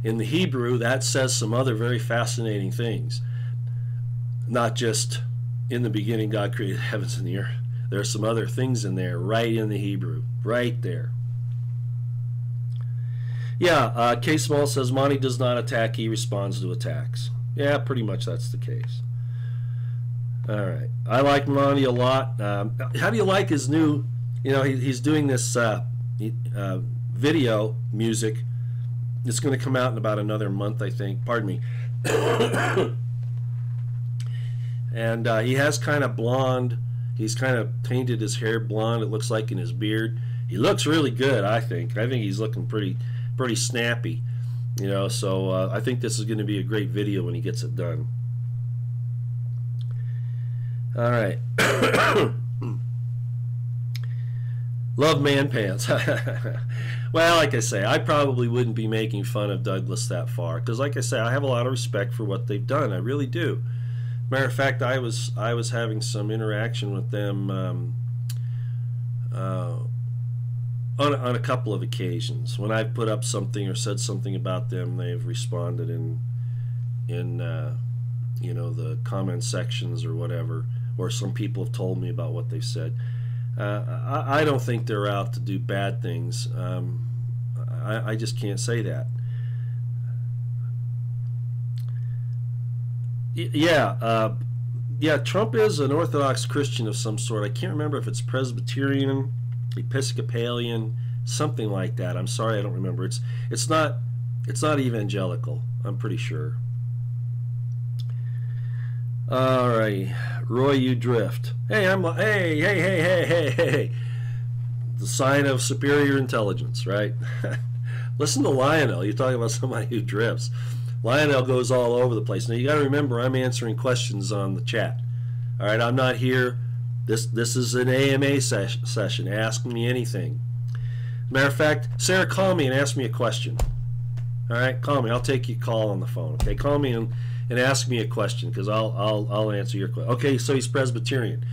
in the Hebrew, that says some other very fascinating things. Not just in the beginning God created the heavens and the earth. There are some other things in there right in the Hebrew, right there. Yeah, K. Small says Monty does not attack, he responds to attacks. Yeah, pretty much that's the case. All right. I like Monty a lot. How do you like his new, he's doing this video music. It's going to come out in about another month, I think. Pardon me. And he has kind of blonde. He's kind of painted his hair blonde, it looks like, in his beard. He looks really good, I think. I think he's looking pretty snappy, so I think this is going to be a great video when he gets it done. All right. Love man pants. Well, like I say, I probably wouldn't be making fun of Douglas that far, because like I say, I have a lot of respect for what they've done. I really do. Matter of fact, I was having some interaction with them on a couple of occasions. When I've put up something or said something about them, they've responded in the comment sections or whatever, or some people have told me about what they've said. I don't think they're out to do bad things. I just can't say that. Yeah, Trump is an Orthodox Christian of some sort. I can't remember if it's Presbyterian, Episcopalian, something like that. I'm sorry, I don't remember. It's not evangelical, I'm pretty sure. All right, Roy, you drift. Hey, hey. The sign of superior intelligence, right? Listen to Lionel. You're talking about somebody who drifts. Lionel goes all over the place. Now you got to remember, I'm answering questions on the chat. All right, I'm not here. This is an AMA session. Ask me anything. Matter of fact, Sarah, call me and ask me a question. All right, call me. I'll take your call on the phone. Okay, call me and ask me a question, because I'll answer your question. Okay, so he's Presbyterian.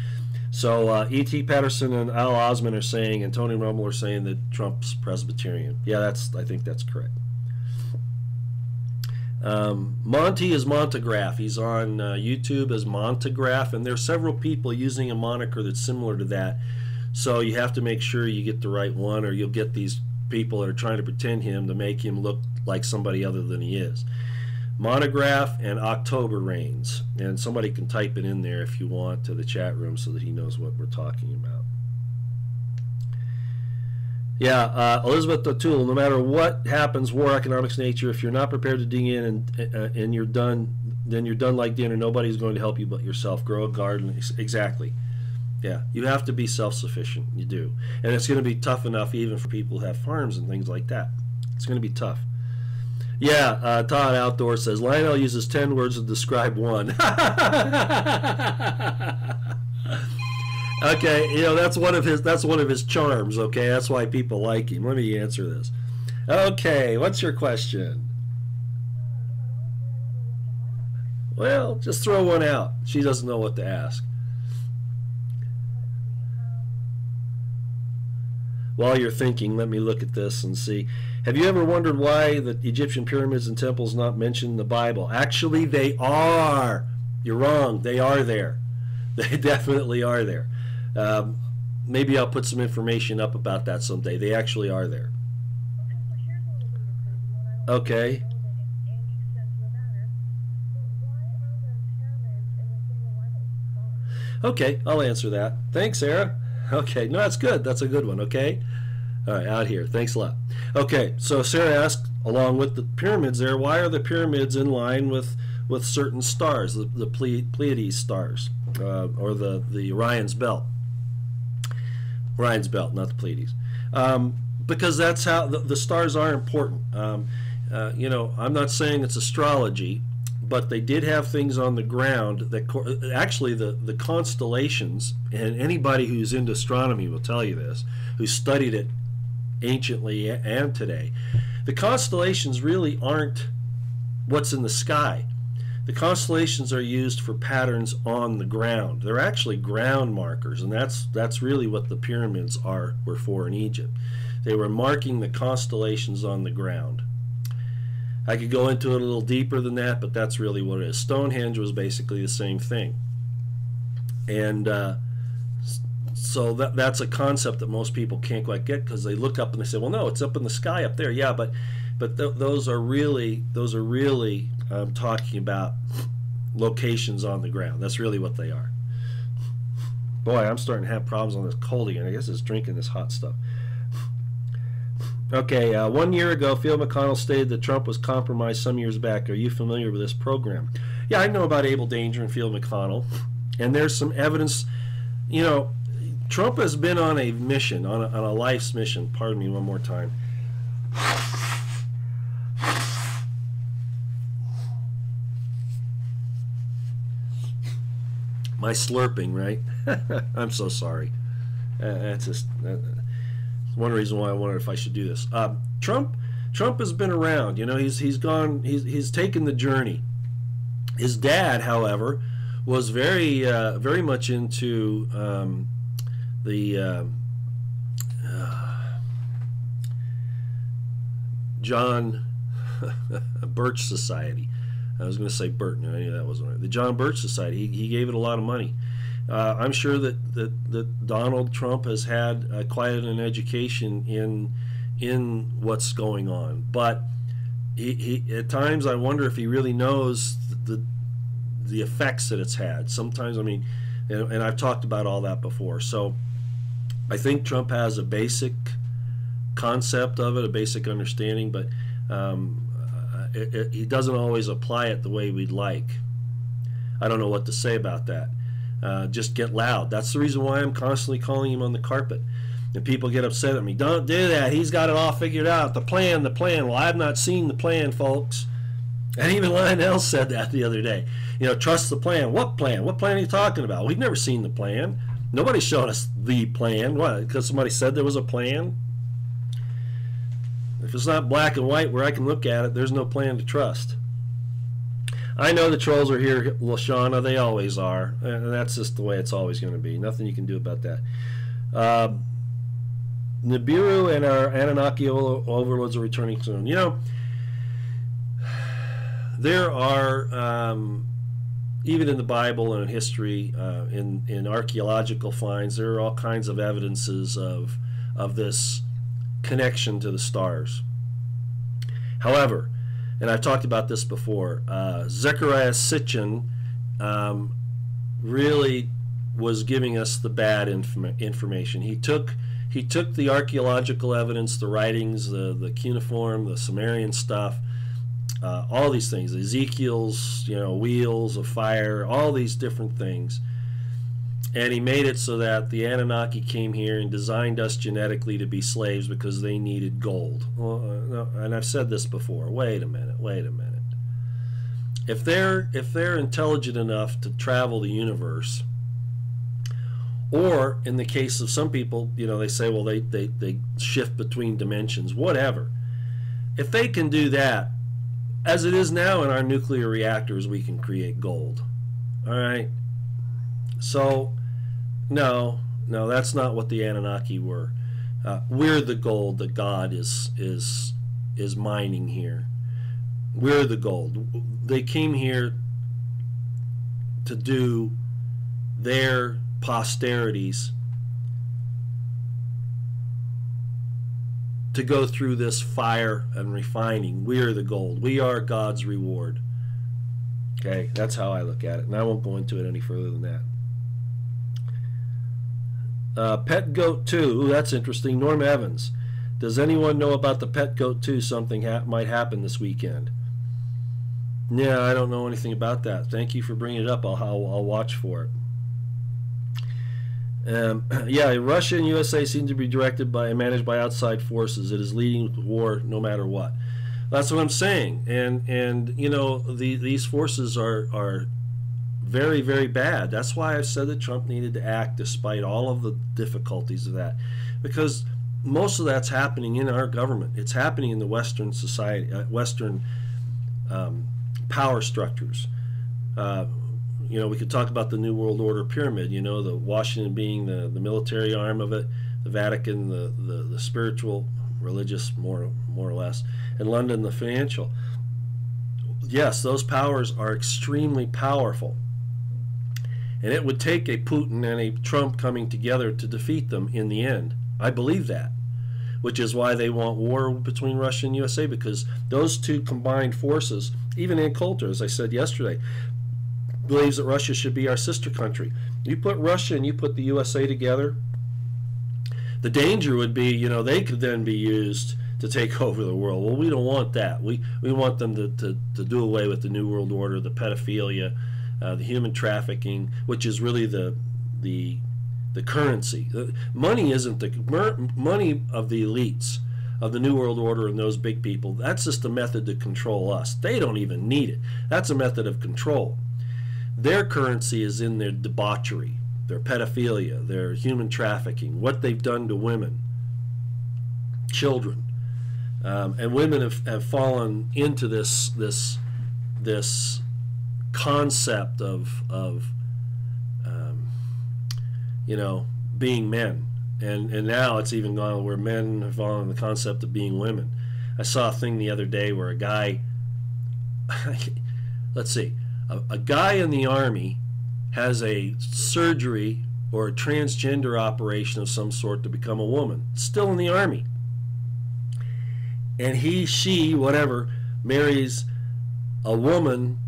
So E.T. Patterson and Al Osman are saying, and Tony Rumble are saying that Trump's Presbyterian. Yeah, I think that's correct. Monty is Montegraph. He's on YouTube as Montegraph, and there are several people using a moniker that's similar to that. So you have to make sure you get the right one, or you'll get these people that are trying to pretend him to make him look like somebody other than he is. Monograph and October Rains, and somebody can type it in there if you want to the chat room so that he knows what we're talking about. Yeah, Elizabeth O'Toole, no matter what happens, war, economics, nature, if you're not prepared to dig in and you're done, then you're done like dinner. Nobody's going to help you but yourself. Grow a garden. Exactly. Yeah, you have to be self-sufficient. You do. And it's going to be tough enough even for people who have farms and things like that. It's going to be tough. Yeah, Todd Outdoor says, Lionel uses 10 words to describe one. Okay, that's one of his charms, okay? That's why people like him. Let me answer this. Okay, what's your question? Well, just throw one out. She doesn't know what to ask. While you're thinking, let me look at this and see. Have you ever wondered why the Egyptian pyramids and temples not mentioned in the Bible? Actually, they are. You're wrong. They are there. They definitely are there. Maybe I'll put some information up about that someday. They actually are there. Okay. Okay, I'll answer that. Thanks, Sarah. Okay, no, that's good. That's a good one, okay? All right, out here. Thanks a lot. Okay, so Sarah asked, along with the pyramids there, why are the pyramids in line with certain stars, the Pleiades stars, or the Orion's belt? Orion's belt, not the Pleiades. Because that's how the stars are important. You know, I'm not saying it's astrology, but they did have things on the ground that actually the constellations, and anybody who's into astronomy will tell you this, who studied it anciently and today, the constellations really aren't what's in the sky. The constellations are used for patterns on the ground. They're actually ground markers, and that's really what the pyramids were for in Egypt. They were marking the constellations on the ground. I could go into it a little deeper than that, but that's really what it is. Stonehenge was basically the same thing. And so that's a concept that most people can't quite get, because they look up and they say, well, no, it's up in the sky up there. Yeah, but those are really talking about locations on the ground. That's really what they are. Boy, I'm starting to have problems on this cold again. I guess it's drinking this hot stuff. Okay, 1 year ago, Phil McConnell stated that Trump was compromised some years back. Are you familiar with this program? Yeah, I know about Abel Danger and Phil McConnell, and there's some evidence. You know, Trump has been on a mission, on a life's mission. Pardon me one more time. My slurping, right? I'm so sorry. That's just... one reason why I wondered if I should do this. Trump has been around. You know, he's taken the journey. His dad, however, was very much into the John Birch Society. I was going to say Burton. I knew that wasn't right. The John Birch Society. He gave it a lot of money. I'm sure that Donald Trump has had quite an education in what's going on, but he at times I wonder if he really knows the effects that it's had. Sometimes, I mean, and I've talked about all that before. So I think Trump has a basic concept of it, a basic understanding, but he doesn't always apply it the way we'd like. I don't know what to say about that. Just get loud. That's the reason why I'm constantly calling him on the carpet. And people get upset at me. Don't do that. He's got it all figured out. The plan. Well, I've not seen the plan, folks. And even Lionel said that the other day. You know, trust the plan. What plan? What plan are you talking about? We've never seen the plan. Nobody showed us the plan. What? Because somebody said there was a plan? If it's not black and white where I can look at it, there's no plan to trust. I know the trolls are here, Lashana. They always are. And that's just the way it's always going to be. Nothing you can do about that. Nibiru and our Anunnaki overlords are returning soon. You know, there are, even in the Bible and in history, in archaeological finds, there are all kinds of evidences of this connection to the stars. However, and I've talked about this before, Zecharia Sitchin really was giving us the bad information. He took the archaeological evidence, the writings, the cuneiform, the Sumerian stuff, all these things, Ezekiel's, you know, wheels of fire, all these different things, and he made it so that the Anunnaki came here and designed us genetically to be slaves because they needed gold. Well, no, and I've said this before. Wait a minute. If they're intelligent enough to travel the universe, or in the case of some people, you know, they say, well, they shift between dimensions, whatever. If they can do that, as it is now in our nuclear reactors, we can create gold. All right. So, no, that's not what the Anunnaki were. We're the gold that God is mining here. We're the gold. They came here to do their posterities, to go through this fire and refining. We are the gold. We are God's reward. Okay, that's how I look at it, and I won't go into it any further than that. Pet Goat 2, ooh, that's interesting. Norm Evans, does anyone know about the Pet Goat 2? Something might happen this weekend. Yeah, I don't know anything about that. Thank you for bringing it up. I'll watch for it. Yeah, Russia and USA seem to be directed by and managed by outside forces. It is leading the war no matter what. That's what I'm saying. And you know, these forces are very, very bad. That's why I said that Trump needed to act despite all of the difficulties of that, because most of that's happening in our government. It's happening in the Western society, Western power structures. You know, we could talk about the New World Order pyramid, you know, the Washington being the military arm of it, the Vatican, the spiritual, religious, more or less, and London, the financial. Yes, those powers are extremely powerful. And it would take a Putin and a Trump coming together to defeat them in the end. I believe that, which is why they want war between Russia and USA, because those two combined forces, even Ann Coulter, as I said yesterday, believes that Russia should be our sister country. You put Russia and you put the USA together, the danger would be, you know, they could then be used to take over the world. Well, we don't want that. We want them to do away with the New World Order, the pedophilia, the human trafficking, which is really the currency. Money isn't the money of the elites of the New World Order and those big people. That's just a method to control us. They don't even need it. That's a method of control. Their currency is in their debauchery, their pedophilia, their human trafficking, what they've done to women, children, and women have fallen into this concept of you know, being men, and now it's even gone where men have fallen in the concept of being women. I saw a thing the other day where a guy, let's see, a guy in the Army has a surgery or a transgender operation of some sort to become a woman, still in the Army, and she, whatever, marries a woman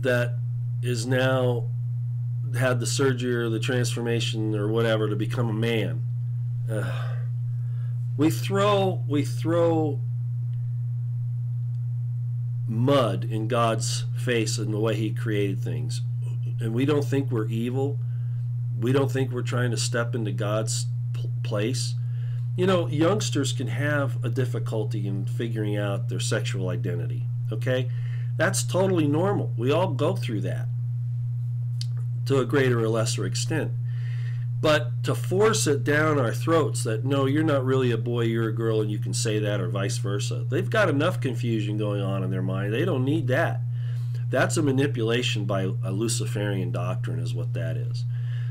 that is now had the surgery or the transformation or whatever to become a man. We throw mud in God's face in the way he created things, and we don't think we're evil. We don't think we're trying to step into God's place. You know, youngsters can have a difficulty in figuring out their sexual identity, okay? That's totally normal. We all go through that to a greater or lesser extent. But to force it down our throats that, no, you're not really a boy, you're a girl, and you can say that, or vice versa. They've got enough confusion going on in their mind. They don't need that. That's a manipulation by a Luciferian doctrine is what that is.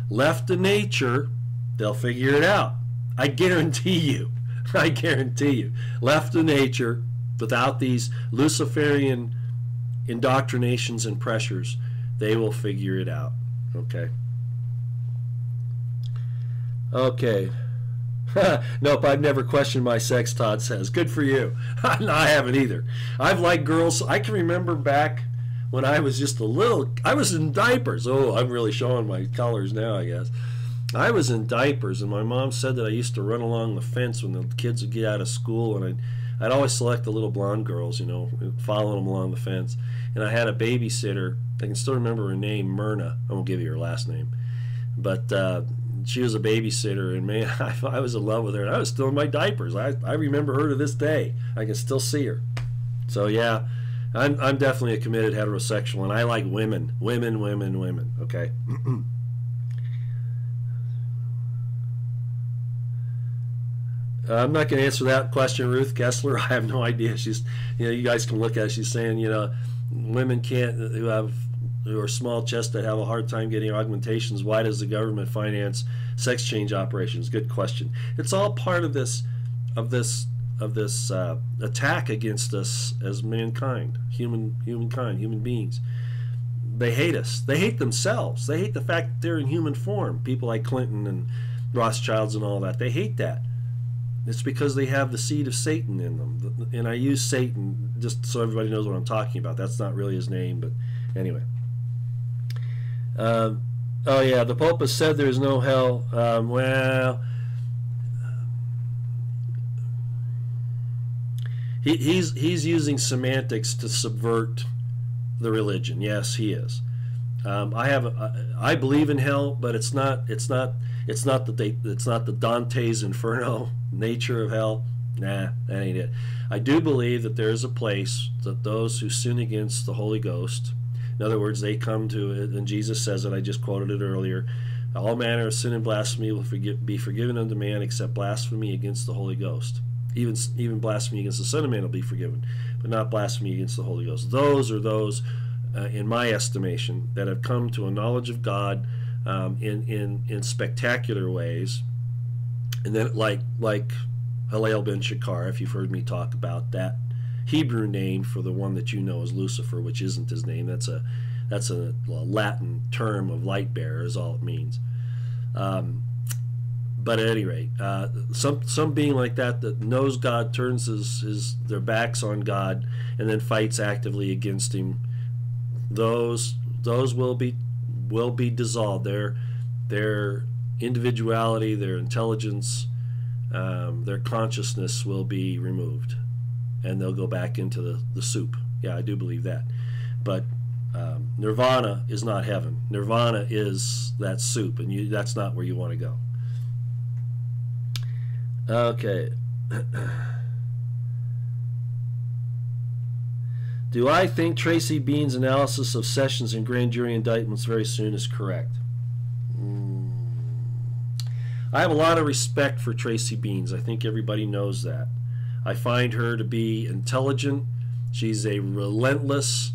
Left to nature, they'll figure it out. I guarantee you. I guarantee you. Left to nature, without these Luciferian indoctrinations and pressures, they will figure it out. Okay. Okay. Nope, I've never questioned my sex, Todd says. Good for you. No, I haven't either. I've liked girls. I can remember back when I was just a little, I was in diapers. Oh, I'm really showing my colors now, I guess. I was in diapers, and my mom said that I used to run along the fence when the kids would get out of school, and I'd always select the little blonde girls, you know, following them along the fence. And I had a babysitter. I can still remember her name, Myrna. I won't give you her last name. But she was a babysitter, and man, I was in love with her, and I was still in my diapers. I remember her to this day. I can still see her. So yeah, I'm definitely a committed heterosexual, and I like women, okay? I'm not going to answer that question, Ruth Kessler. I have no idea. She's, you know, you guys can look at it. She's saying, you know, women can't, who have who are small chested have a hard time getting augmentations. Why does the government finance sex change operations? Good question. It's all part of this attack against us as mankind, human beings. They hate us. They hate themselves. They hate the fact that they're in human form. People like Clinton and Rothschilds and all that. They hate that. It's because they have the seed of Satan in them. And I use Satan just so everybody knows what I'm talking about. That's not really his name, but anyway. Oh yeah, the Pope has said there's no hell. Well, he's using semantics to subvert the religion. Yes, he is. I believe in hell, but it's not the Dante's Inferno nature of hell. Nah, that ain't it. I do believe that there is a place that those who sin against the Holy Ghost, in other words, they come to it, and Jesus says it, I just quoted it earlier, all manner of sin and blasphemy will be forgiven unto man except blasphemy against the Holy Ghost. Even blasphemy against the Son of Man will be forgiven, but not blasphemy against the Holy Ghost. Those are those, in my estimation, that have come to a knowledge of God in spectacular ways, and then like Hillel ben Shakar, if you've heard me talk about that Hebrew name for the one that you know as Lucifer, which isn't his name. That's a Latin term of light bearer, is all it means. But at any rate, some being like that knows God, turns their backs on God, and then fights actively against Him. Those will be dissolved. Their individuality, their intelligence, their consciousness will be removed, and they'll go back into the soup. Yeah, I do believe that. But nirvana is not heaven. Nirvana is that soup, and that's not where you want to go. Okay. Do I think Tracy Bean's analysis of Sessions and grand jury indictments very soon is correct? I have a lot of respect for Tracy Beans. I think everybody knows that. I find her to be intelligent. She's a relentless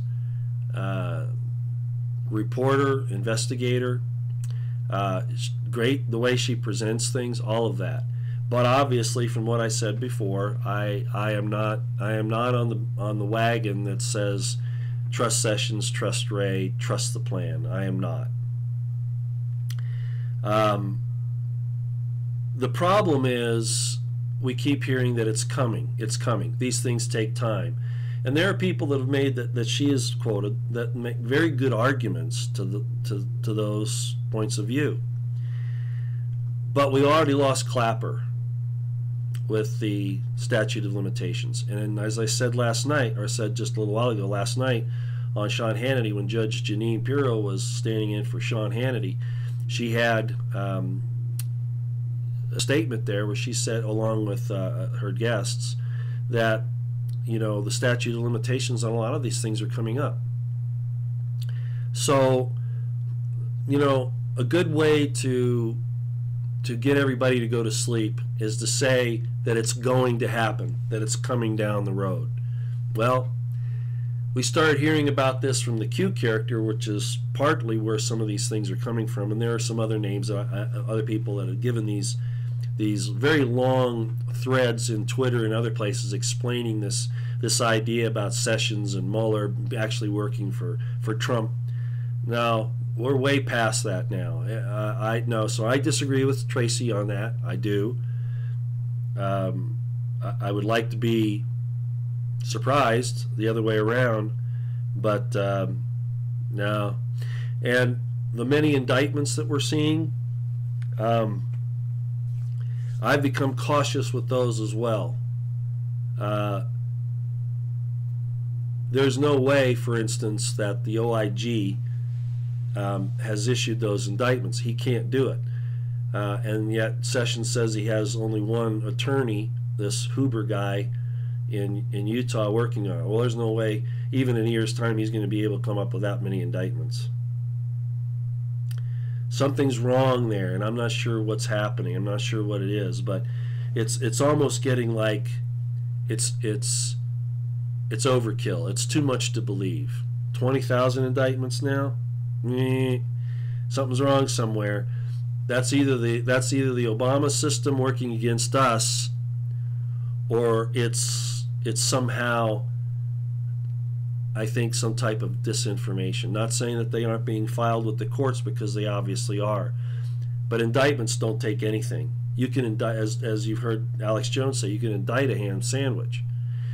reporter, investigator. Great the way she presents things, all of that. But obviously, from what I said before, I am not on the wagon that says trust Sessions, trust Wray, trust the plan. I am not. The problem is we keep hearing that it's coming. It's coming. These things take time. And there are people that have made that she is quoted that make very good arguments to those points of view. But we already lost Clapper with the statute of limitations. And as I said last night, or said just a little while ago last night on Sean Hannity, when Judge Janine Pirro was standing in for Sean Hannity, she had a statement there where she said, along with her guests, that the statute of limitations on a lot of these things are coming up. So, a good way to get everybody to go to sleep is to say that it's going to happen, that it's coming down the road. Well, we started hearing about this from the Q character, which is partly where some of these things are coming from, and there are some other names, other people that have given these very long threads in Twitter and other places explaining this idea about Sessions and Mueller actually working for Trump. Now, we're way past that now. So I disagree with Tracy on that. I do. I would like to be surprised the other way around, but no. And the many indictments that we're seeing, I've become cautious with those as well. There's no way, for instance, that the OIG has issued those indictments. He can't do it. And yet Sessions says he has only one attorney, this Huber guy in Utah, working on it. Well, there's no way, even in a year's time, he's going to be able to come up with that many indictments. Something's wrong there, and I'm not sure what's happening. I'm not sure what it is, but it's almost getting like it's overkill. It's too much to believe. 20,000 indictments now. Something's wrong somewhere. That's either the Obama system working against us, or it's somehow, I think, some type of disinformation. Not saying that they aren't being filed with the courts, because they obviously are. But indictments don't take anything. You can indict, as you've heard Alex Jones say, you can indict a ham sandwich.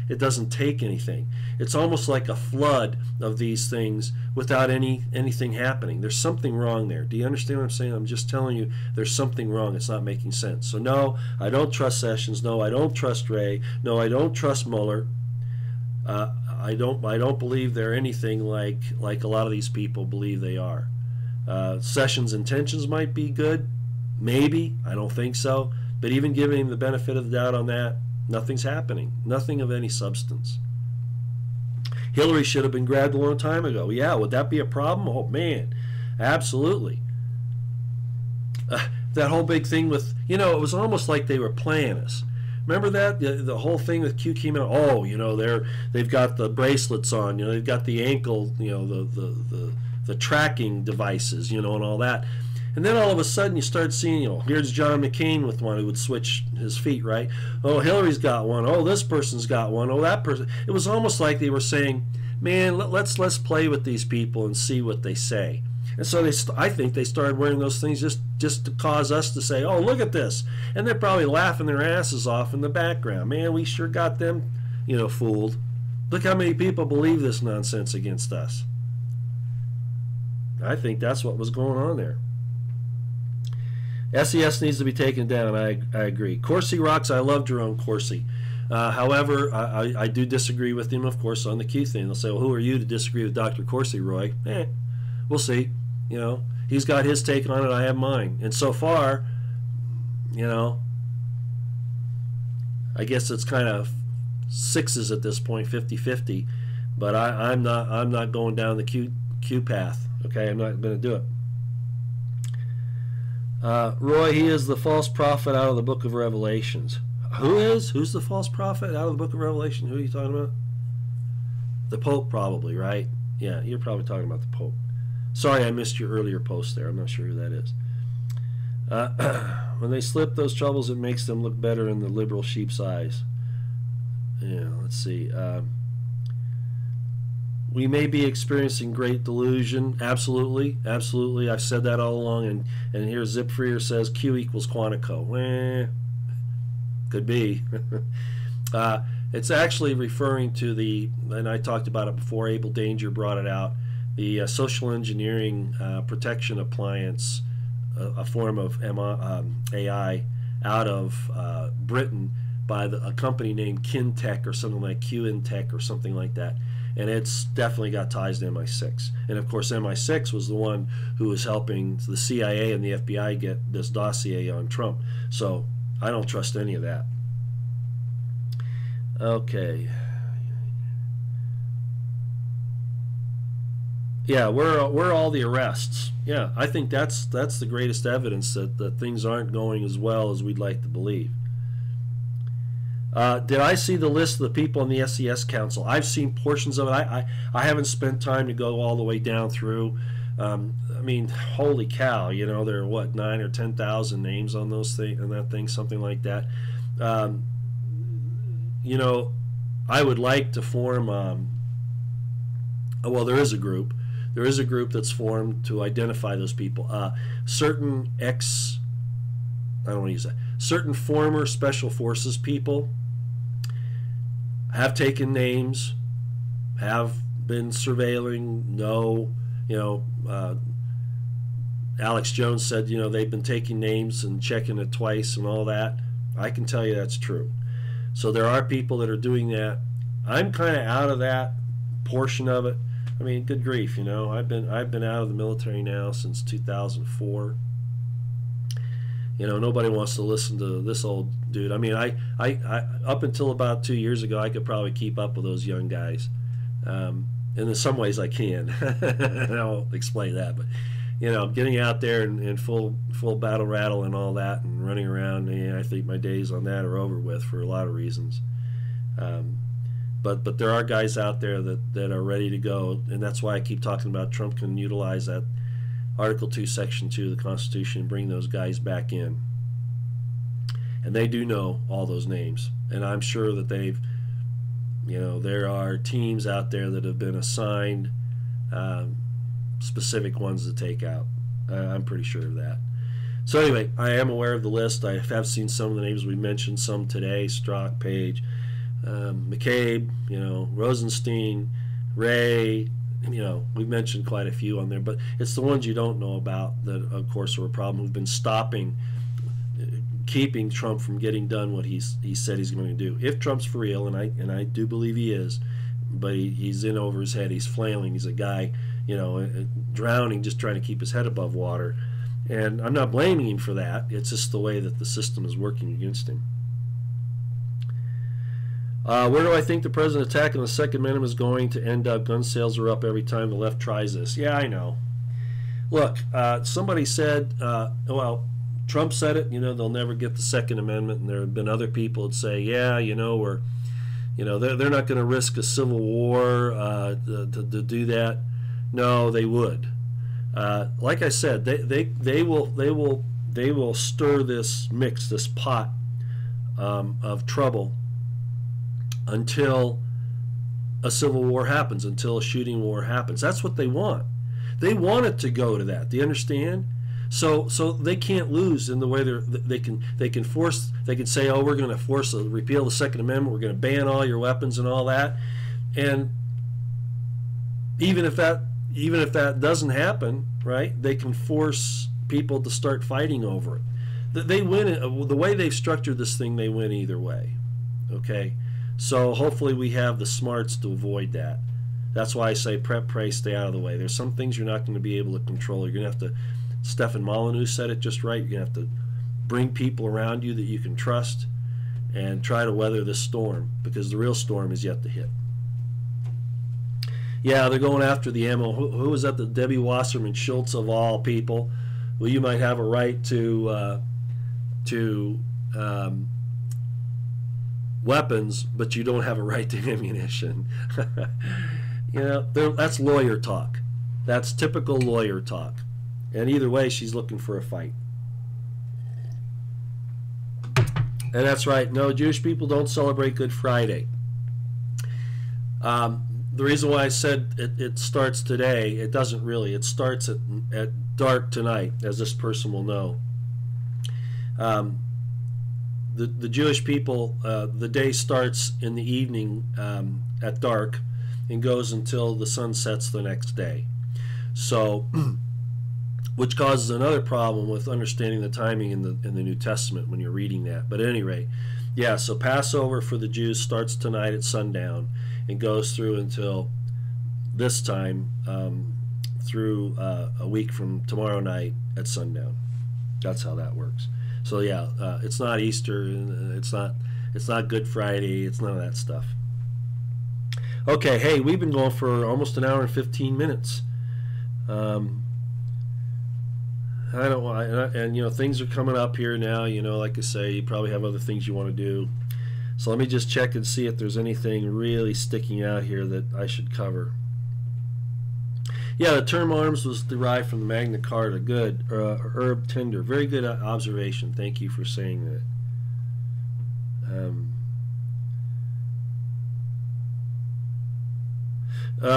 It doesn't take anything. It's almost like a flood of these things without anything happening. There's something wrong there. Do you understand what I'm saying? I'm just telling you there's something wrong. It's not making sense. So no, I don't trust Sessions. No, I don't trust Wray. No, I don't trust Mueller. I don't believe they're anything like a lot of these people believe they are. Sessions' intentions might be good, maybe. I don't think so. But even giving him the benefit of the doubt on that, nothing's happening. Nothing of any substance. Hillary should have been grabbed a long time ago. Yeah, would that be a problem? Oh, man, absolutely. That whole big thing with, it was almost like they were playing us. Remember that? The whole thing with Q came out, they've got the bracelets on, they've got the ankle, the tracking devices, and all that. And then all of a sudden you start seeing, here's John McCain with one who would switch his feet, right? Oh, Hillary's got one. Oh, this person's got one. Oh, that person. It was almost like they were saying, man, let's play with these people and see what they say. And so I think they started wearing those things just to cause us to say, oh, look at this. And they're probably laughing their asses off in the background. Man, we sure got them, fooled. Look how many people believe this nonsense against us. I think that's what was going on there. SES needs to be taken down. I agree. Corsi rocks. I love Jerome Corsi. However, I do disagree with him, of course, on the Q thing. They'll say, well, who are you to disagree with Dr. Corsi, Roy? We'll see. He's got his take on it. I have mine. And so far, I guess it's kind of sixes at this point, 50-50. But I'm not going down the Q path. Okay, I'm not going to do it. Roy, he is the false prophet out of the book of Revelations. Who is? Who's the false prophet out of the book of Revelation? Who are you talking about? The Pope, probably, right? Yeah, you're probably talking about the Pope. Sorry, I missed your earlier post there. I'm not sure who that is. When they slip those troubles, it makes them look better in the liberal sheep's eyes. Yeah, let's see. We may be experiencing great delusion. Absolutely, absolutely. I've said that all along. And here Zipfreer says Q equals Quantico. Could be. It's actually referring to and I talked about it before, Abel Danger brought it out, the social engineering protection appliance, a form of AI out of Britain by a company named Kintech or something like QIntech or something like that. And it's definitely got ties to MI6. And of course, MI6 was the one who was helping the CIA and the FBI get this dossier on Trump. So I don't trust any of that. Okay. Yeah, where are all the arrests? Yeah, I think that's the greatest evidence that things aren't going as well as we'd like to believe. Did I see the list of the people in the SES Council? I've seen portions of it. I haven't spent time to go all the way down through. I mean, holy cow! There are what, 9,000 or 10,000 names on those something like that. I would like to form. Well, there is a group. There is a group that's formed to identify those people. Certain certain former Special Forces people have taken names, have been surveilling. Alex Jones said, they've been taking names and checking it twice and all that. I can tell you that's true. So there are people that are doing that. I'm kind of out of that portion of it. I mean, good grief, I've been out of the military now since 2004. Nobody wants to listen to this old dude. I mean, I up until about 2 years ago, I could probably keep up with those young guys. And in some ways I can. I'll explain that. But, getting out there in full battle rattle and all that and running around, I think my days on that are over with for a lot of reasons. But there are guys out there that are ready to go, and that's why I keep talking about Trump can utilize that Article 2, Section 2 of the Constitution and bring those guys back in. And they do know all those names, and I'm sure that there are teams out there that have been assigned specific ones to take out. I'm pretty sure of that. So anyway, I am aware of the list. I have seen some of the names we mentioned, some today: Strzok, Page, McCabe, Rosenstein, Wray. We've mentioned quite a few on there, but it's the ones you don't know about that, of course, are a problem. Who've been keeping Trump from getting done what he said he's going to do. If Trump's for real, and I do believe he is, but he's in over his head. He's flailing. He's a guy, drowning, just trying to keep his head above water. And I'm not blaming him for that. It's just the way that the system is working against him. Where do I think the president attacking the Second Amendment is going to end up? Gun sales are up every time the left tries this. Yeah, I know. Look, somebody said, well, Trump said it, they'll never get the Second Amendment, and there have been other people that say, yeah, they're not going to risk a civil war to do that. No, they would. Like I said, they will stir this mix, this pot of trouble until a civil war happens, until a shooting war happens. That's what they want. They want it to go to that. Do you understand? So they can't lose in the way they can say, oh, we're going to repeal the Second Amendment, we're going to ban all your weapons and all that, and even if that doesn't happen, right? They can force people to start fighting over it. They win it. The way they've structured this thing, they win either way. Okay, so hopefully we have the smarts to avoid that. That's why I say prep, pray, stay out of the way. There's some things you're not going to be able to control. You're going to have to. Stefan Molyneux said it just right. You're going to have to bring people around you that you can trust and try to weather this storm, because the real storm is yet to hit. Yeah, they're going after the ammo. Who was that? The Debbie Wasserman Schultz of all people. Well, you might have a right to weapons, but you don't have a right to ammunition. That's lawyer talk. That's typical lawyer talk. And either way, she's looking for a fight. And that's right. No, Jewish people don't celebrate Good Friday. The reason why I said it starts today, it doesn't really. It starts at dark tonight, as this person will know. The Jewish people, the day starts in the evening at dark and goes until the sun sets the next day. So, which causes another problem with understanding the timing in the New Testament when you're reading that. But at any rate, yeah, so Passover for the Jews starts tonight at sundown and goes through until this time, through a week from tomorrow night at sundown. That's how that works. So yeah, it's not Easter, it's not Good Friday, it's none of that stuff. Okay, hey, we've been going for almost an hour and 15 minutes. I don't want, and things are coming up here now. Like I say, you probably have other things you want to do. So let me just check and see if there's anything really sticking out here that I should cover. Yeah, the term arms was derived from the Magna Carta. Good. Herb Tinder. Very good observation. Thank you for saying that.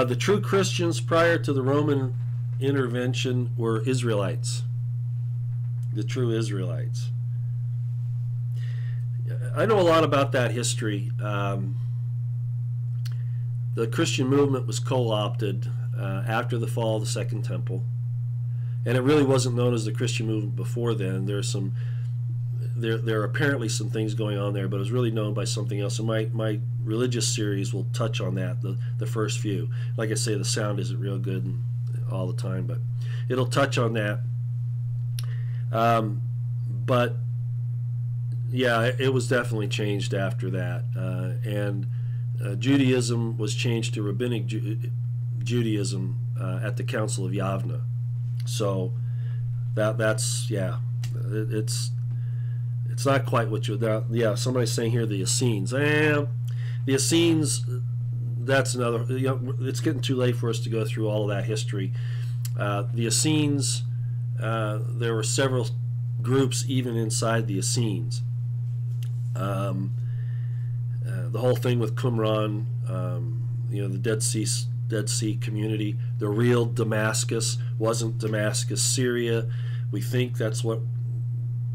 The true Christians prior to the Roman intervention were Israelites. The true Israelites. I know a lot about that history. The Christian movement was co-opted after the fall of the Second Temple, and it really wasn't known as the Christian movement before then. There are apparently some things going on there, but it was really known by something else. And my religious series will touch on that, the first few. Like I say, the sound isn't real good all the time, but it'll touch on that. But yeah, it was definitely changed after that, and Judaism was changed to Rabbinic Judaism at the Council of Yavna. So that's yeah, it's not quite what you're. Yeah, somebody's saying here the Essenes. The Essenes, that's another. It's getting too late for us to go through all of that history. The Essenes, there were several groups even inside the Essenes. The whole thing with Qumran, the Dead Sea community. The real Damascus wasn't Damascus, Syria. We think that's what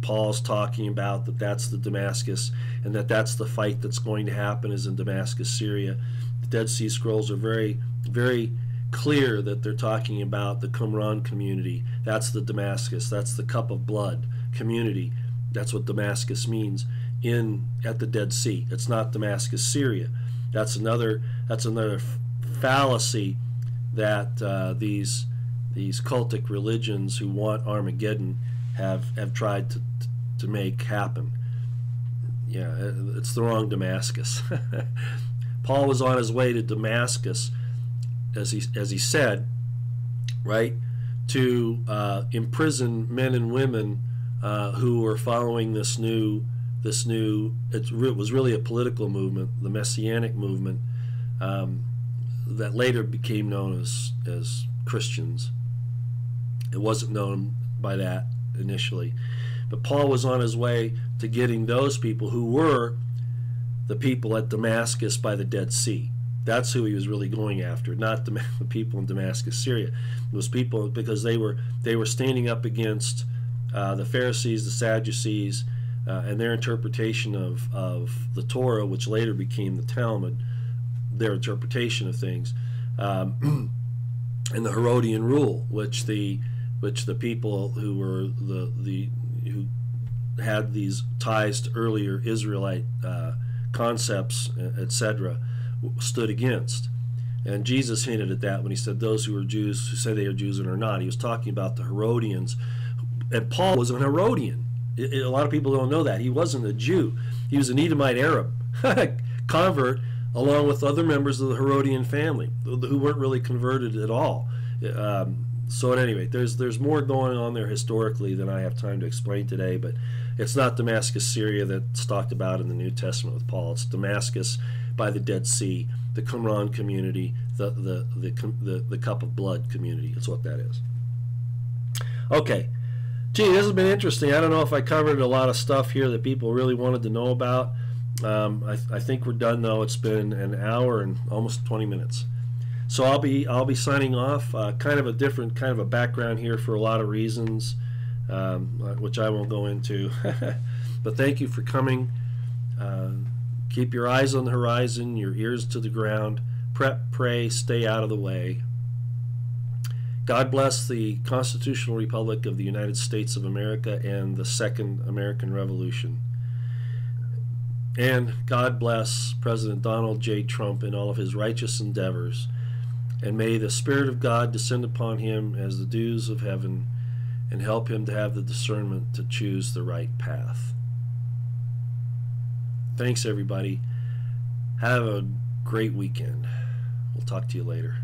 Paul's talking about, that's the Damascus, and that's the fight that's going to happen is in Damascus, Syria. The Dead Sea Scrolls are very, very clear that they're talking about the Qumran community. That's the Damascus. That's the cup of blood community. That's what Damascus means at the Dead Sea. It's not Damascus, Syria. That's another fallacy that these cultic religions who want Armageddon have tried to make happen. Yeah, it's the wrong Damascus. Paul was on his way to Damascus, as he said, right, to imprison men and women who were following this new. It was really a political movement, the Messianic movement, that later became known as Christians. It wasn't known by that initially, but Paul was on his way to getting those people who were the people at Damascus by the Dead Sea. That's who he was really going after, not the people in Damascus, Syria. Those people, because they were standing up against the Pharisees, the Sadducees, and their interpretation of the Torah, which later became the Talmud, their interpretation of things, and the Herodian rule, which the people who were who had these ties to earlier Israelite concepts, etc., stood against. And Jesus hinted at that when he said those who are Jews, who say they are Jews and are not. He was talking about the Herodians, and Paul was an Herodian. A lot of people don't know that. He wasn't a Jew. He was an Edomite Arab convert, along with other members of the Herodian family who weren't really converted at all. So at any rate, there's more going on there historically than I have time to explain today, but it's not Damascus, Syria that's talked about in the New Testament with Paul. It's Damascus by the Dead Sea, the Qumran community, the cup of blood community. That's what that is. Okay. Gee, this has been interesting. I don't know if I covered a lot of stuff here that people really wanted to know about. I think we're done though. It's been an hour and almost 20 minutes. So I'll be signing off. Kind of a different kind of a background here for a lot of reasons, which I won't go into. But thank you for coming. Keep your eyes on the horizon, your ears to the ground. Prep, pray, stay out of the way. God bless the Constitutional Republic of the United States of America and the Second American Revolution. And God bless President Donald J. Trump in all of his righteous endeavors. And may the Spirit of God descend upon him as the dews of heaven and help him to have the discernment to choose the right path. Thanks, everybody. Have a great weekend. We'll talk to you later.